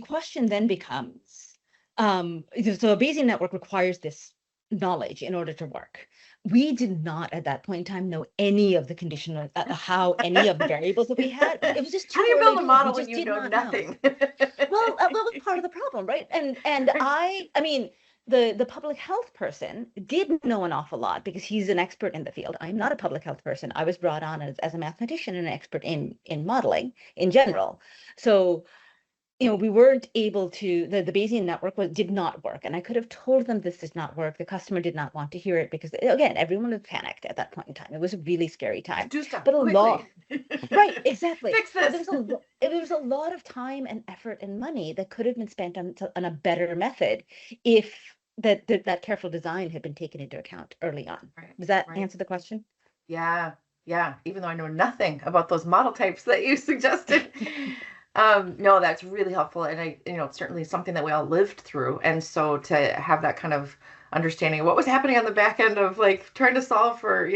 question then becomes, so a Bayesian network requires this knowledge in order to work. We did not at that point in time know any of the conditional, how any of the variables that we had. It was just too How do you early build a model when just you did know not nothing? Well, that was part of the problem, right? And I mean, the public health person did know an awful lot because he's an expert in the field. I'm not a public health person. I was brought on as a mathematician and an expert in modeling in general. So we weren't able to, the Bayesian network did not work. And I could have told them this did not work. The customer did not want to hear it because, again, everyone was panicked at that point in time. It was a really scary time. Do stuff but quickly. Right, exactly. Fix this. There was a lot of time and effort and money that could have been spent on a better method if that careful design had been taken into account early on. Right, Does that answer the question? Yeah. Even though I know nothing about those model types that you suggested. No, that's really helpful. And it's certainly something that we all lived through. And so to have that kind of understanding of what was happening on the back end of like trying to solve for,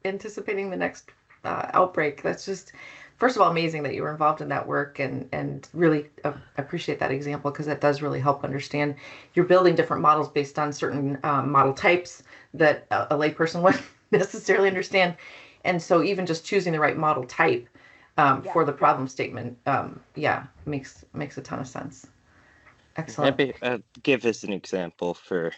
anticipating the next outbreak, that's just, first of all, amazing that you were involved in that work, and really appreciate that example because that does really help understand you're building different models based on certain model types that a layperson wouldn't necessarily understand. And so even just choosing the right model type for the problem statement, makes a ton of sense. Excellent. Maybe give as an example for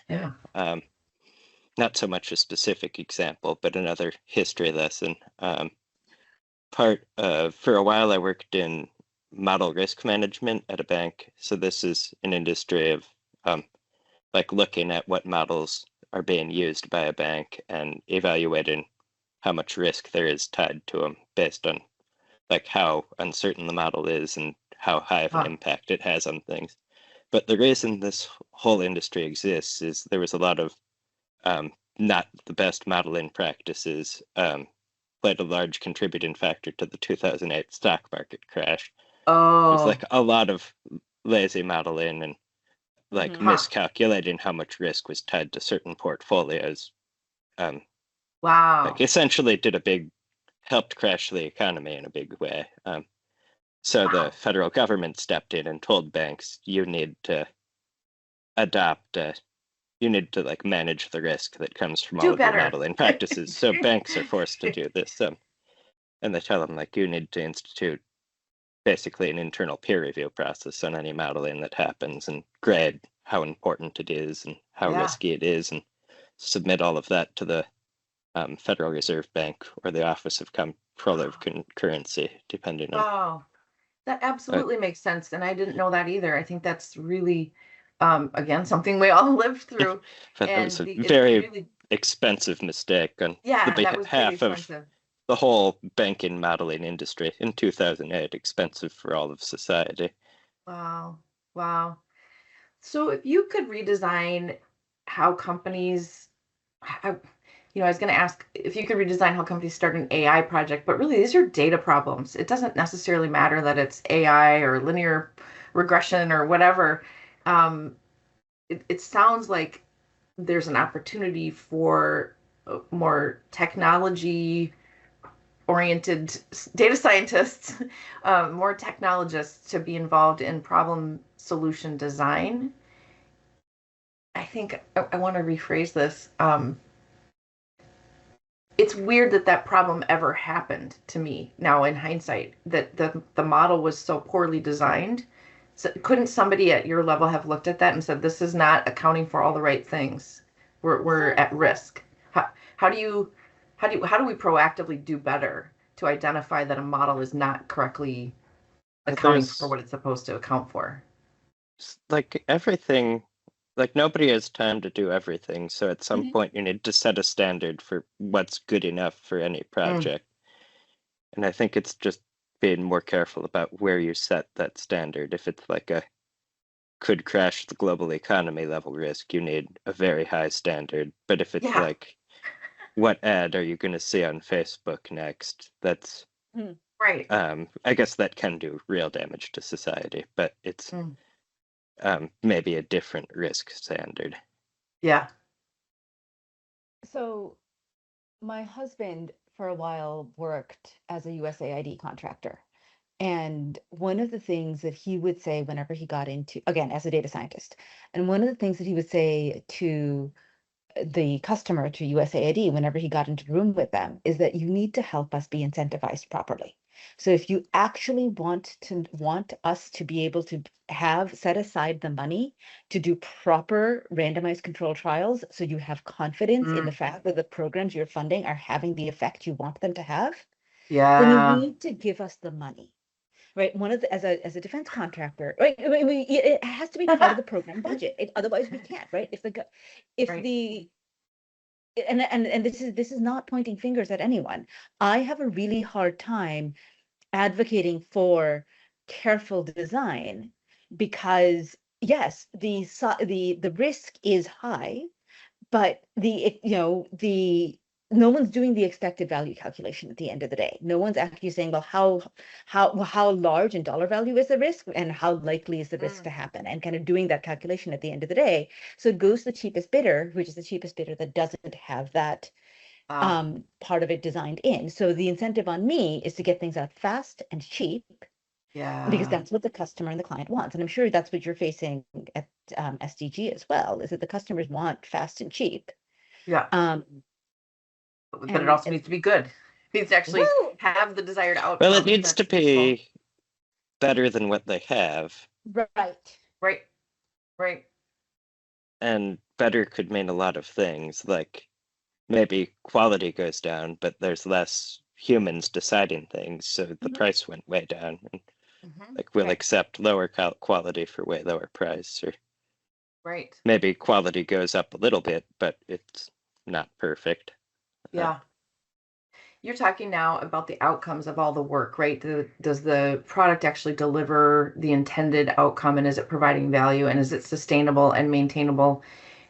not so much a specific example, but another history lesson. For a while I worked in model risk management at a bank. So this is an industry of like looking at what models are being used by a bank and evaluating how much risk there is tied to them based on like how uncertain the model is and how high of an impact it has on things. But the reason this whole industry exists is there was a lot of not the best modeling practices played a large contributing factor to the 2008 stock market crash. There's like a lot of lazy modeling and like miscalculating how much risk was tied to certain portfolios. Wow. Like essentially helped crash the economy in a big way. So the federal government stepped in and told banks, you need to like manage the risk that comes from all of your modeling practices. So banks are forced to do this. And they tell them like, you need to institute basically an internal peer review process on any modeling that happens and grade how important it is and how risky it is and submit all of that to the Federal Reserve Bank or the Office of Comptroller of Currency, depending on. Wow, that absolutely makes sense. And I didn't know that either. I think that's really, again, something we all lived through. But and that was a very expensive mistake on the behalf of the whole banking modeling industry in 2008, expensive for all of society. Wow. Wow. So if you could redesign how companies, I was going to ask if you could redesign how companies start an AI project, but really these are data problems. It doesn't necessarily matter that it's AI or linear regression or whatever. It sounds like there's an opportunity for more technology oriented data scientists, more technologists to be involved in problem solution design. I think I want to rephrase this. It's weird that problem ever happened to me now in hindsight, that the model was so poorly designed. So couldn't somebody at your level have looked at that and said, this is not accounting for all the right things? We're at risk. How do we proactively do better to identify that a model is not correctly accounting for what it's supposed to account for? Like everything, like nobody has time to do everything. So at some point you need to set a standard for what's good enough for any project. And I think it's just being more careful about where you set that standard. If it's like a could crash the global economy level risk, you need a very high standard. But if it's like, what ad are you going to see on Facebook next? That's right. I guess that can do real damage to society, but it's maybe a different risk standard. Yeah. So my husband for a while worked as a USAID contractor. And one of the things that he would say whenever he got into, again, as a data scientist, and one of the things that he would say to the customer, to USAID, whenever he got into the room with them, is that you need to help us be incentivized properly. So if you actually want us to be able to have set aside the money to do proper randomized control trials, so you have confidence in the fact that the programs you're funding are having the effect you want them to have, then you need to give us the money. Right, one of the as a defense contractor, right? I mean, it has to be part of the program budget. Otherwise, we can't. Right? And this is not pointing fingers at anyone. I have a really hard time advocating for careful design because yes, the risk is high, but no one's doing the expected value calculation at the end of the day. No one's actually saying, well, how large in dollar value is the risk and how likely is the risk to happen, and kind of doing that calculation at the end of the day. So it goes to the cheapest bidder, which is the cheapest bidder that doesn't have that part of it designed in. So the incentive on me is to get things out fast and cheap. Yeah. Because that's what the customer and the client wants. And I'm sure that's what you're facing at SDG as well, is that the customers want fast and cheap. Yeah. But it also needs to be good. It needs to actually have the desired outcome. Well, it needs to be better than what they have. Right. And better could mean a lot of things, like maybe quality goes down, but there's less humans deciding things, so the price went way down. Like we'll Right. accept lower quality for way lower price, or Right. maybe quality goes up a little bit, but it's not perfect. Yeah. You're talking now about the outcomes of all the work, right? Does the product actually deliver the intended outcome, and is it providing value, and is it sustainable and maintainable?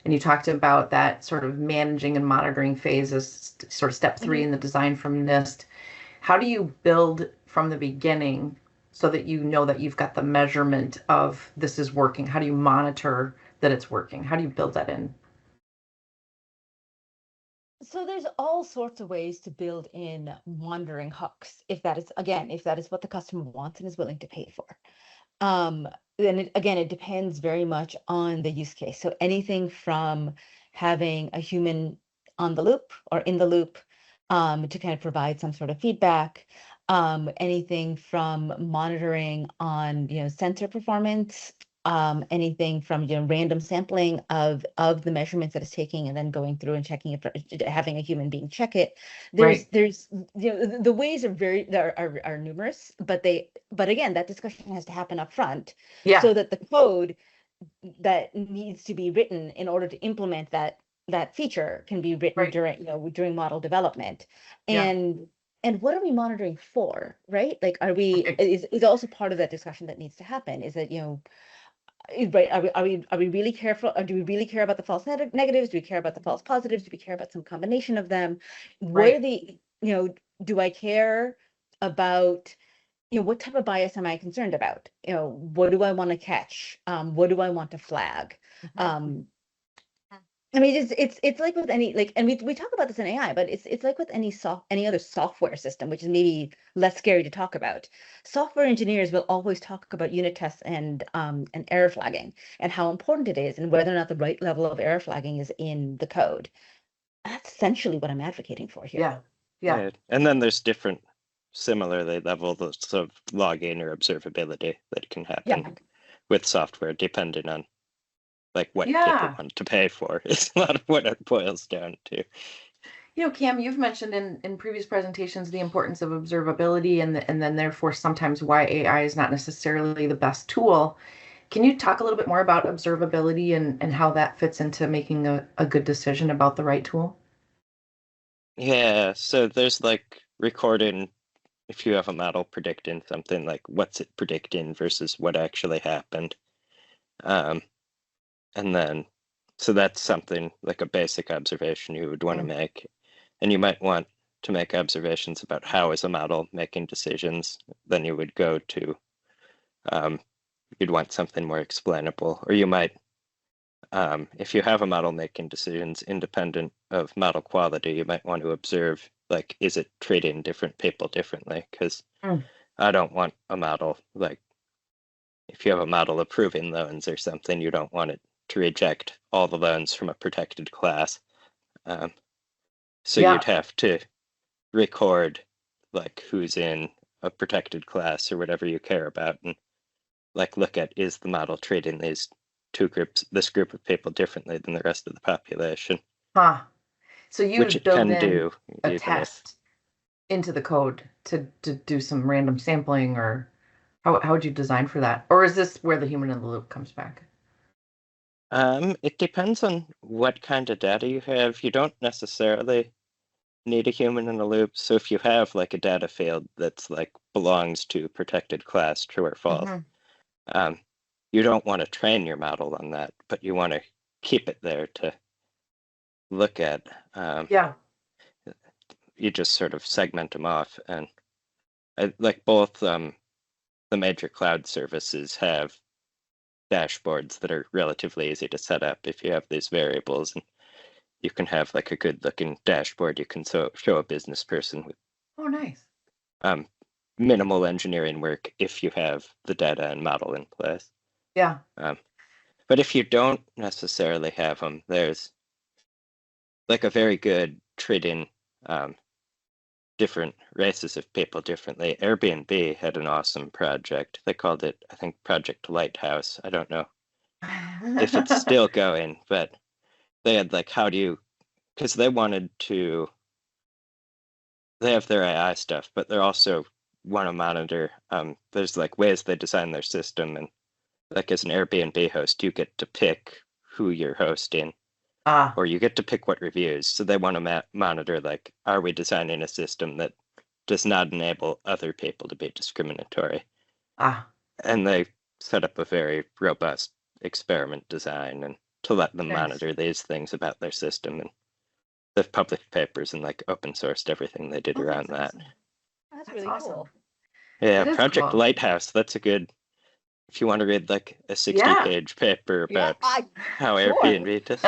And you talked about that sort of managing and monitoring phase as sort of step 3 in the design from NIST. How do you build from the beginning so that you know that you've got the measurement of this is working? How do you monitor that it's working? How do you build that in? So there's all sorts of ways to build in monitoring hooks, if that is, again, if that is what the customer wants and is willing to pay for. Um, then again, it depends very much on the use case. So anything from having a human on the loop or in the loop to kind of provide some sort of feedback, anything from monitoring on, sensor performance, anything from, random sampling of the measurements that it's taking and then going through and checking it, having a human being check it. Right. There's the ways are numerous, but again, that discussion has to happen up front Yeah. so that the code that needs to be written in order to implement that feature can be written Right. during model development. Yeah. And what are we monitoring for, right? Like, Right. is also part of that discussion that needs to happen, is that, right, are we really careful, or do we really care about the false negatives? Do we care about the false positives? Do we care about some combination of them? What are Right. the, do I care about, what type of bias am I concerned about? What do I want to catch? What do I want to flag? Um, I mean, it's like with any, like, and we talk about this in AI, but it's like with any other software system, which is maybe less scary to talk about. Software engineers will always talk about unit tests and error flagging and how important it is and whether or not the right level of error flagging is in the code. That's essentially what I'm advocating for here. Yeah. Yeah. Right. And then there's different similarly levels of logging or observability that can happen Yeah. with software, depending on like what people Yeah. want to pay for. It's a lot of what it boils down to. Cam, you've mentioned in previous presentations the importance of observability and then therefore sometimes why AI is not necessarily the best tool. Can you talk a little bit more about observability and how that fits into making a good decision about the right tool? Yeah, so there's like recording if you have a model predicting something, like what's it predicting versus what actually happened. Um, and then, so that's something like a basic observation you would want to make. And you might want to make observations about how is a model making decisions. Then you would go to, you'd want something more explainable. Or you might, if you have a model making decisions independent of model quality, you might want to observe, like, is it treating different people differently? Because Mm. I don't want a model, like, if you have a model approving loans or something, you don't want it to reject all the loans from a protected class. Um, so Yeah. you'd have to record like who's in a protected class or whatever you care about, and like look at, is the model treating this group of people differently than the rest of the population, Huh. So you which would it build can in do a even if test into the code to do some random sampling, or how would you design for that? Or is this where the human in the loop comes back? it depends on what kind of data you have. You don't necessarily need a human in the loop. So if you have like a data field that's like belongs to protected class, true or false, Hmm. um, you don't want to train your model on that, but you want to keep it there to look at. Yeah. You just sort of segment them off, and like both the major cloud services have dashboards that are relatively easy to set up if you have these variables, and you can have like a good looking dashboard you can show a business person with Oh, nice. um, minimal engineering work if you have the data and model in place. Yeah. Um, but if you don't necessarily have them, there's like a very good treating different races of people differently. Airbnb had an awesome project. They called it, I think, Project Lighthouse. I don't know if it's still going, but they had like, because they wanted to, they have their AI stuff, but they're also want to monitor. There's like ways they design their system, and like as an Airbnb host, you get to pick who you're hosting, or you get to pick what reviews. So they want to monitor, like, are we designing a system that does not enable other people to be discriminatory? And they set up a very robust experiment design and to let them monitor these things about their system. And they've published papers and like open sourced everything they did around that. Awesome. That's really awesome. Cool. Yeah, Project Lighthouse. That's a good, if you want to read like a 60-page paper about how Airbnb does.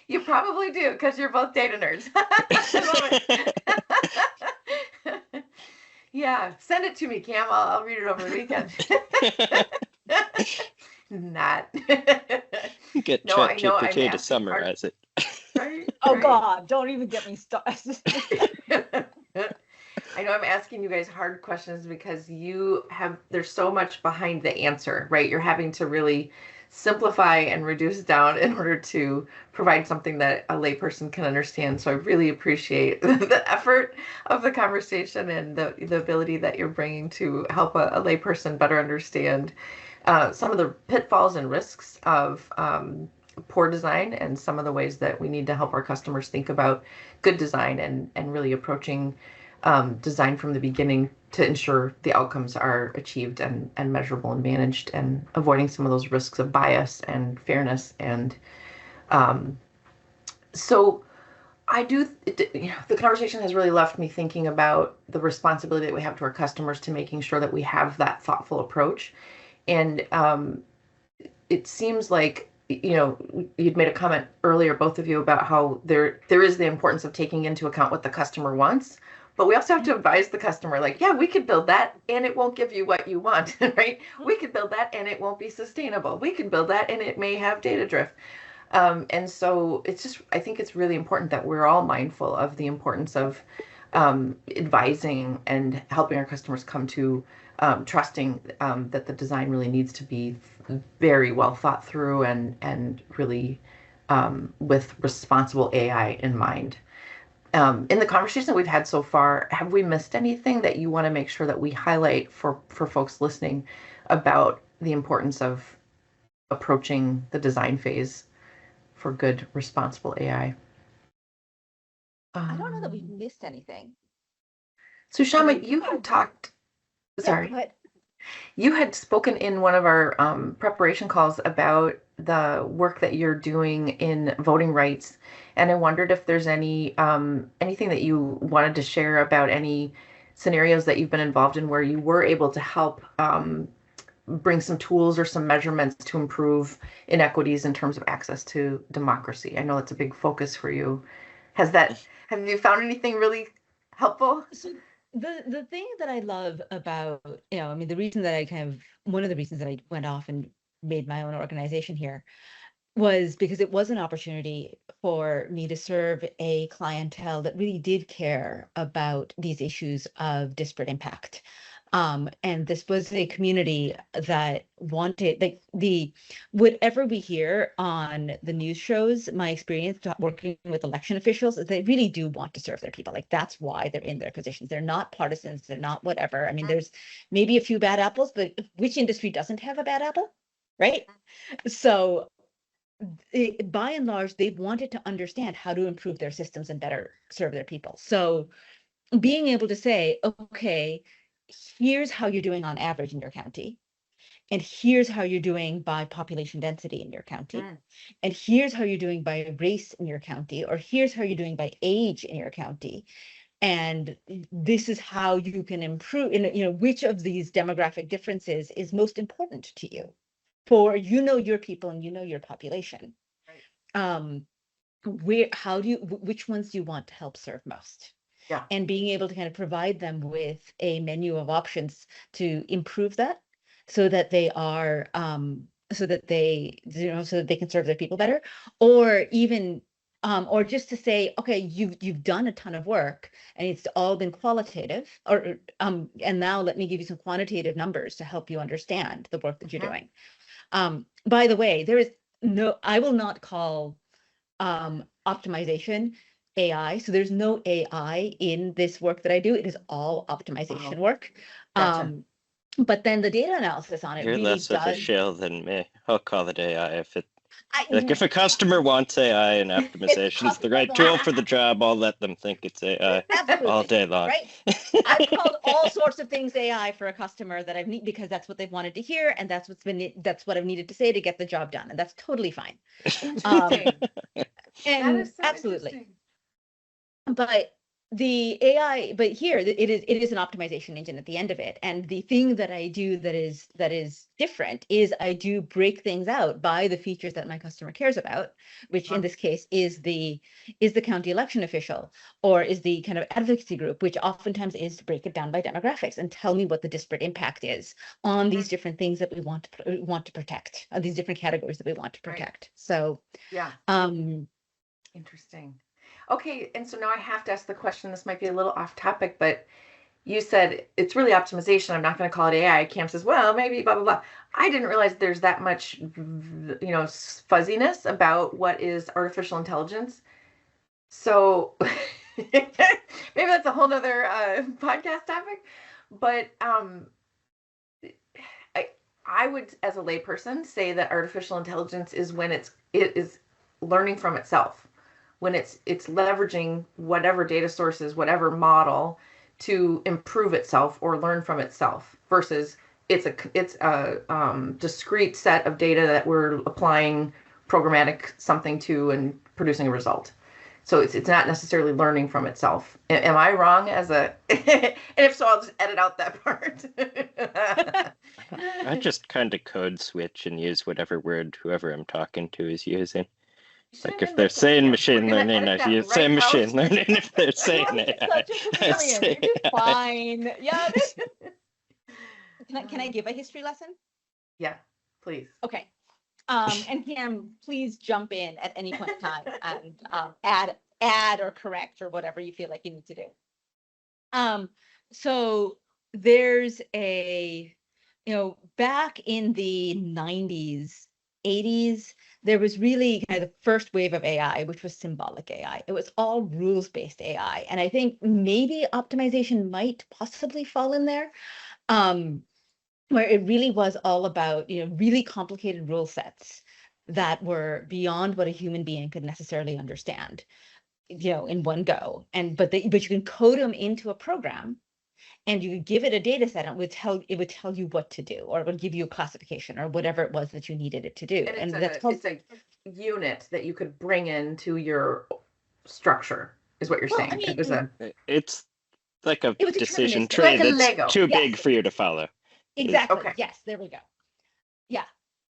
You probably do, because you're both data nerds. I love it. Yeah, send it to me, Cam. I'll read it over the weekend. Not. Get ChatGPT to summarize it. Right? Oh God, don't even get me started. I know I'm asking you guys hard questions because there's so much behind the answer, right? You're having to really simplify and reduce down in order to provide something that a layperson can understand. So I really appreciate the effort of the conversation and the ability that you're bringing to help a layperson better understand some of the pitfalls and risks of poor design and some of the ways that we need to help our customers think about good design and really approaching design from the beginning to ensure the outcomes are achieved and measurable and managed, and avoiding some of those risks of bias and fairness. And so I do, the conversation has really left me thinking about the responsibility that we have to our customers to making sure that we have that thoughtful approach. And it seems like, you'd made a comment earlier, both of you, about how there is the importance of taking into account what the customer wants. But we also have to advise the customer, like, yeah, we could build that and it won't give you what you want, right? We could build that and it won't be sustainable. We could build that and it may have data drift. And so I think it's really important that we're all mindful of the importance of advising and helping our customers come to trusting that the design really needs to be very well thought through and really with responsible AI in mind. In the conversation we've had so far, have we missed anything that you want to make sure that we highlight for folks listening about the importance of approaching the design phase for good, responsible AI? I don't know that we've missed anything. Susama, you had talked, sorry, you had spoken in one of our preparation calls about the work that you're doing in voting rights. And I wondered if there's anything that you wanted to share about any scenarios that you've been involved in where you were able to help bring some tools or some measurements to improve inequities in terms of access to democracy. I know that's a big focus for you. Have you found anything really helpful? So the thing that I love about, the reason that one of the reasons that I went off and made my own organization here was because it was an opportunity for me to serve a clientele that really did care about these issues of disparate impact. And this was a community that wanted, like, whatever we hear on the news shows, my experience working with election officials is they really do want to serve their people. Like, that's why they're in their positions. They're not partisans. They're not whatever. I mean, there's maybe a few bad apples, but which industry doesn't have a bad apple, right? So by and large, they've wanted to understand how to improve their systems and better serve their people. So being able to say, okay, here's how you're doing on average in your county, and here's how you're doing by population density in your county, and here's how you're doing by race in your county, or here's how you're doing by age in your county, and this is how you can improve, which of these demographic differences is most important to you for your people and your population. Right. Which ones do you want to help serve most? Yeah. And being able to kind of provide them with a menu of options to improve that, so that they are so that they can serve their people better, or even or just to say, okay, you've done a ton of work and it's all been qualitative, or and now let me give you some quantitative numbers to help you understand the work that you're doing. By the way, I will not call optimization AI. So there's no AI in this work that I do. It is all optimization work. Gotcha. But then the data analysis on it You're really less of a does. shill than me. I'll call it AI if it I, like if a customer wants AI and if optimization is the customer right tool for the job, I'll let them think it's AI all absolutely, day long. right? I've called all sorts of things AI for a customer that I've need because that's what they've wanted to hear, and that's what I've needed to say to get the job done, and that's totally fine. Interesting. That And is so absolutely. interesting. But the AI, but here it is an optimization engine at the end of it. And the thing that I do that is different is I do break things out by the features that my customer cares about, which in this case is the county election official or is the kind of advocacy group, which oftentimes is to break it down by demographics and tell me what the disparate impact is on these different things that we want to protect, these different categories that we want to protect. Right. So yeah, interesting. Okay, and so now I have to ask the question, this might be a little off topic, but you said it's really optimization. I'm not going to call it AI. Cam says, well, maybe blah, blah, blah. I didn't realize there's that much, fuzziness about what is artificial intelligence. So maybe that's a whole nother podcast topic. But I would, as a layperson, say that artificial intelligence is when it is learning from itself, when it's leveraging whatever data sources, whatever model to improve itself or learn from itself, versus it's a discrete set of data that we're applying programmatic something to and producing a result. So it's not necessarily learning from itself. Am I wrong as a and if so, I'll just edit out that part. I just kind of code switch and use whatever word whoever I'm talking to is using. Like if they're saying machine learning, I use say machine learning. If they're saying AI, I say AI. Fine. Yeah. Can I give a history lesson? Yeah, please. Okay. And Cam, please jump in at any point in time and add or correct or whatever you feel like you need to do. So there's back in the 90s, 80s, there was really kind of the first wave of AI, which was symbolic AI. It was all rules-based AI. And I think maybe optimization might possibly fall in there. Where it really was all about, really complicated rule sets that were beyond what a human being could necessarily understand, in one go. But you can code them into a program, and you could give it a data set, and it would tell you what to do, or it would give you a classification or whatever it was that you needed it to do. And it's a unit that you could bring into your structure, is what you're saying. I mean, it's like a decision tree like that's too big for you to follow. Exactly. Okay. Yes, there we go. Yeah.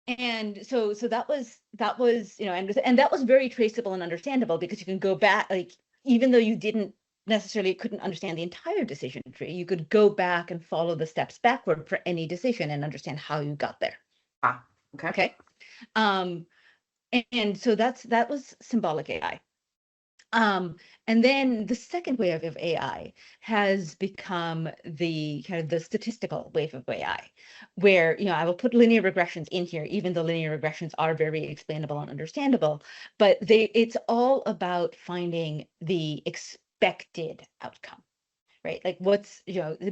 And so that was, and that was very traceable and understandable, because you can go back, like, even though you couldn't understand the entire decision tree, you could go back and follow the steps backward for any decision and understand how you got there. Okay. Okay. And so that was symbolic AI. And then the second wave of AI has become the kind of the statistical wave of AI, where, I will put linear regressions in here, even though linear regressions are very explainable and understandable, but it's all about finding the expected outcome. Right? Like what's,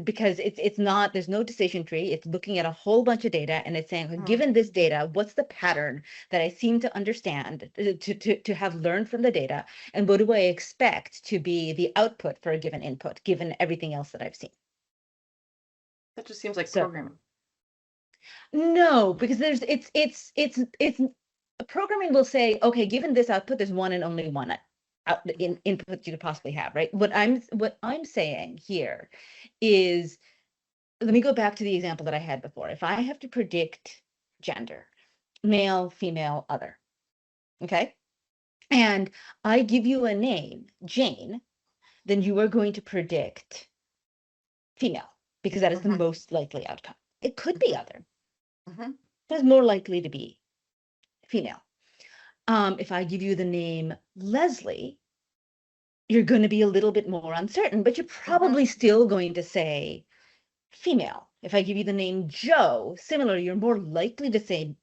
because it's not, there's no decision tree. It's looking at a whole bunch of data and it's saying, given this data, what's the pattern that I seem to understand, to have learned from the data, and what do I expect to be the output for a given input, given everything else that I've seen? That just seems like programming. No, because programming will say, okay, given this output, there's one and only one input you could possibly have, right? What I'm saying here is, let me go back to the example that I had before. If I have to predict gender, male, female, other, okay, and I give you a name, Jane, then you are going to predict female, because that is the most likely outcome. It could be other, but it's more likely to be female. If I give you the name Leslie, you're going to be a little bit more uncertain, but you're probably still going to say female. If I give you the name Joe, similar, you're more likely to say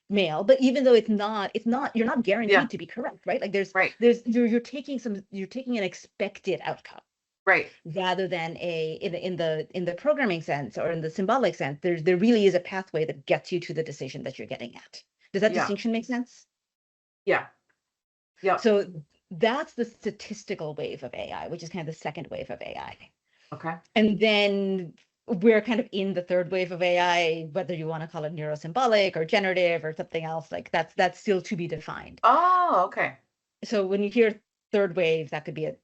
male, but even though it's not, you're not guaranteed Yeah. to be correct, right? Like Right. you're taking an expected outcome Right. rather than in the programming sense or in the symbolic sense, there really is a pathway that gets you to the decision that you're getting at. Does that Yeah. distinction make sense? Yeah. Yep. So that's the statistical wave of AI, which is kind of the second wave of AI. Okay. And then we're kind of in the third wave of AI, whether you want to call it neurosymbolic or generative or something else, like that's still to be defined. Oh, okay. So when you hear third wave, that could be a,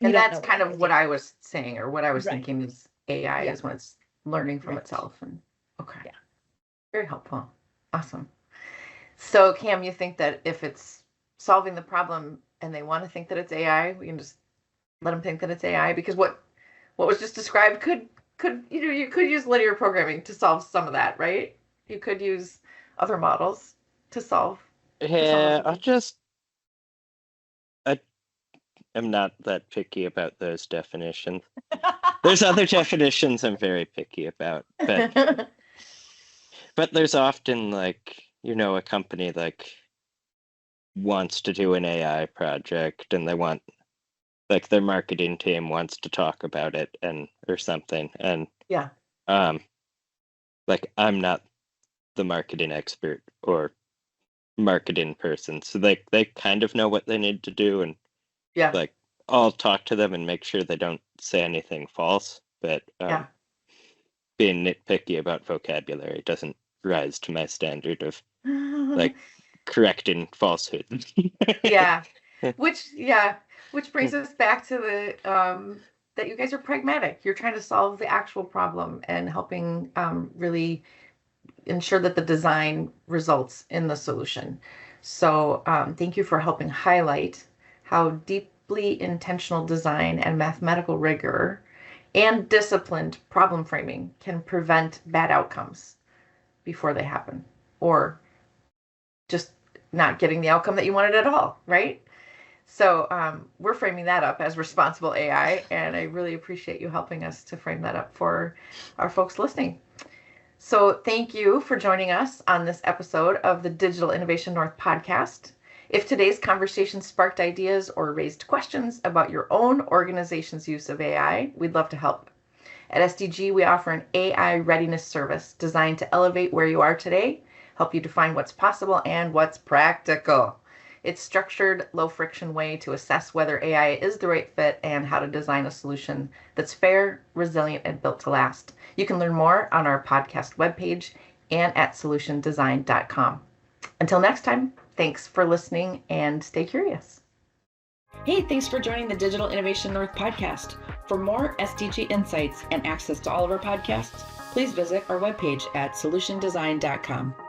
And that's kind of what I was saying, or what I was Right. thinking is AI Yeah. is when it's learning from Right. itself. And okay. Yeah. Very helpful. Awesome. So Cam, you think that if it's solving the problem and they want to think that it's AI, we can just let them think that it's AI? Because what was just described could you could use linear programming to solve some of that, right? You could use other models to solve. Yeah, I am not that picky about those definitions. There's other definitions I'm very picky about, but there's often like, a company like wants to do an AI project and they want like their marketing team wants to talk about it or something. And Yeah. like I'm not the marketing expert or marketing person. So they kind of know what they need to do, and Yeah. like I'll talk to them and make sure they don't say anything false, but Yeah. being nitpicky about vocabulary doesn't rise to my standard of like correcting falsehoods. Yeah. Which brings us back to the that you guys are pragmatic. You're trying to solve the actual problem and helping really ensure that the design results in the solution. So thank you for helping highlight how deeply intentional design and mathematical rigor and disciplined problem framing can prevent bad outcomes before they happen, or just not getting the outcome that you wanted at all, right? So we're framing that up as responsible AI, and I really appreciate you helping us to frame that up for our folks listening. So thank you for joining us on this episode of the Digital Innovation North podcast. If today's conversation sparked ideas or raised questions about your own organization's use of AI, we'd love to help. At SDG, we offer an AI readiness service designed to elevate where you are today, help you define what's possible and what's practical. It's structured, low-friction way to assess whether AI is the right fit and how to design a solution that's fair, resilient, and built to last. You can learn more on our podcast webpage and at solutiondesign.com. Until next time, thanks for listening and stay curious. Hey, thanks for joining the Digital Innovation North podcast. For more SDG insights and access to all of our podcasts, please visit our webpage at solutiondesign.com.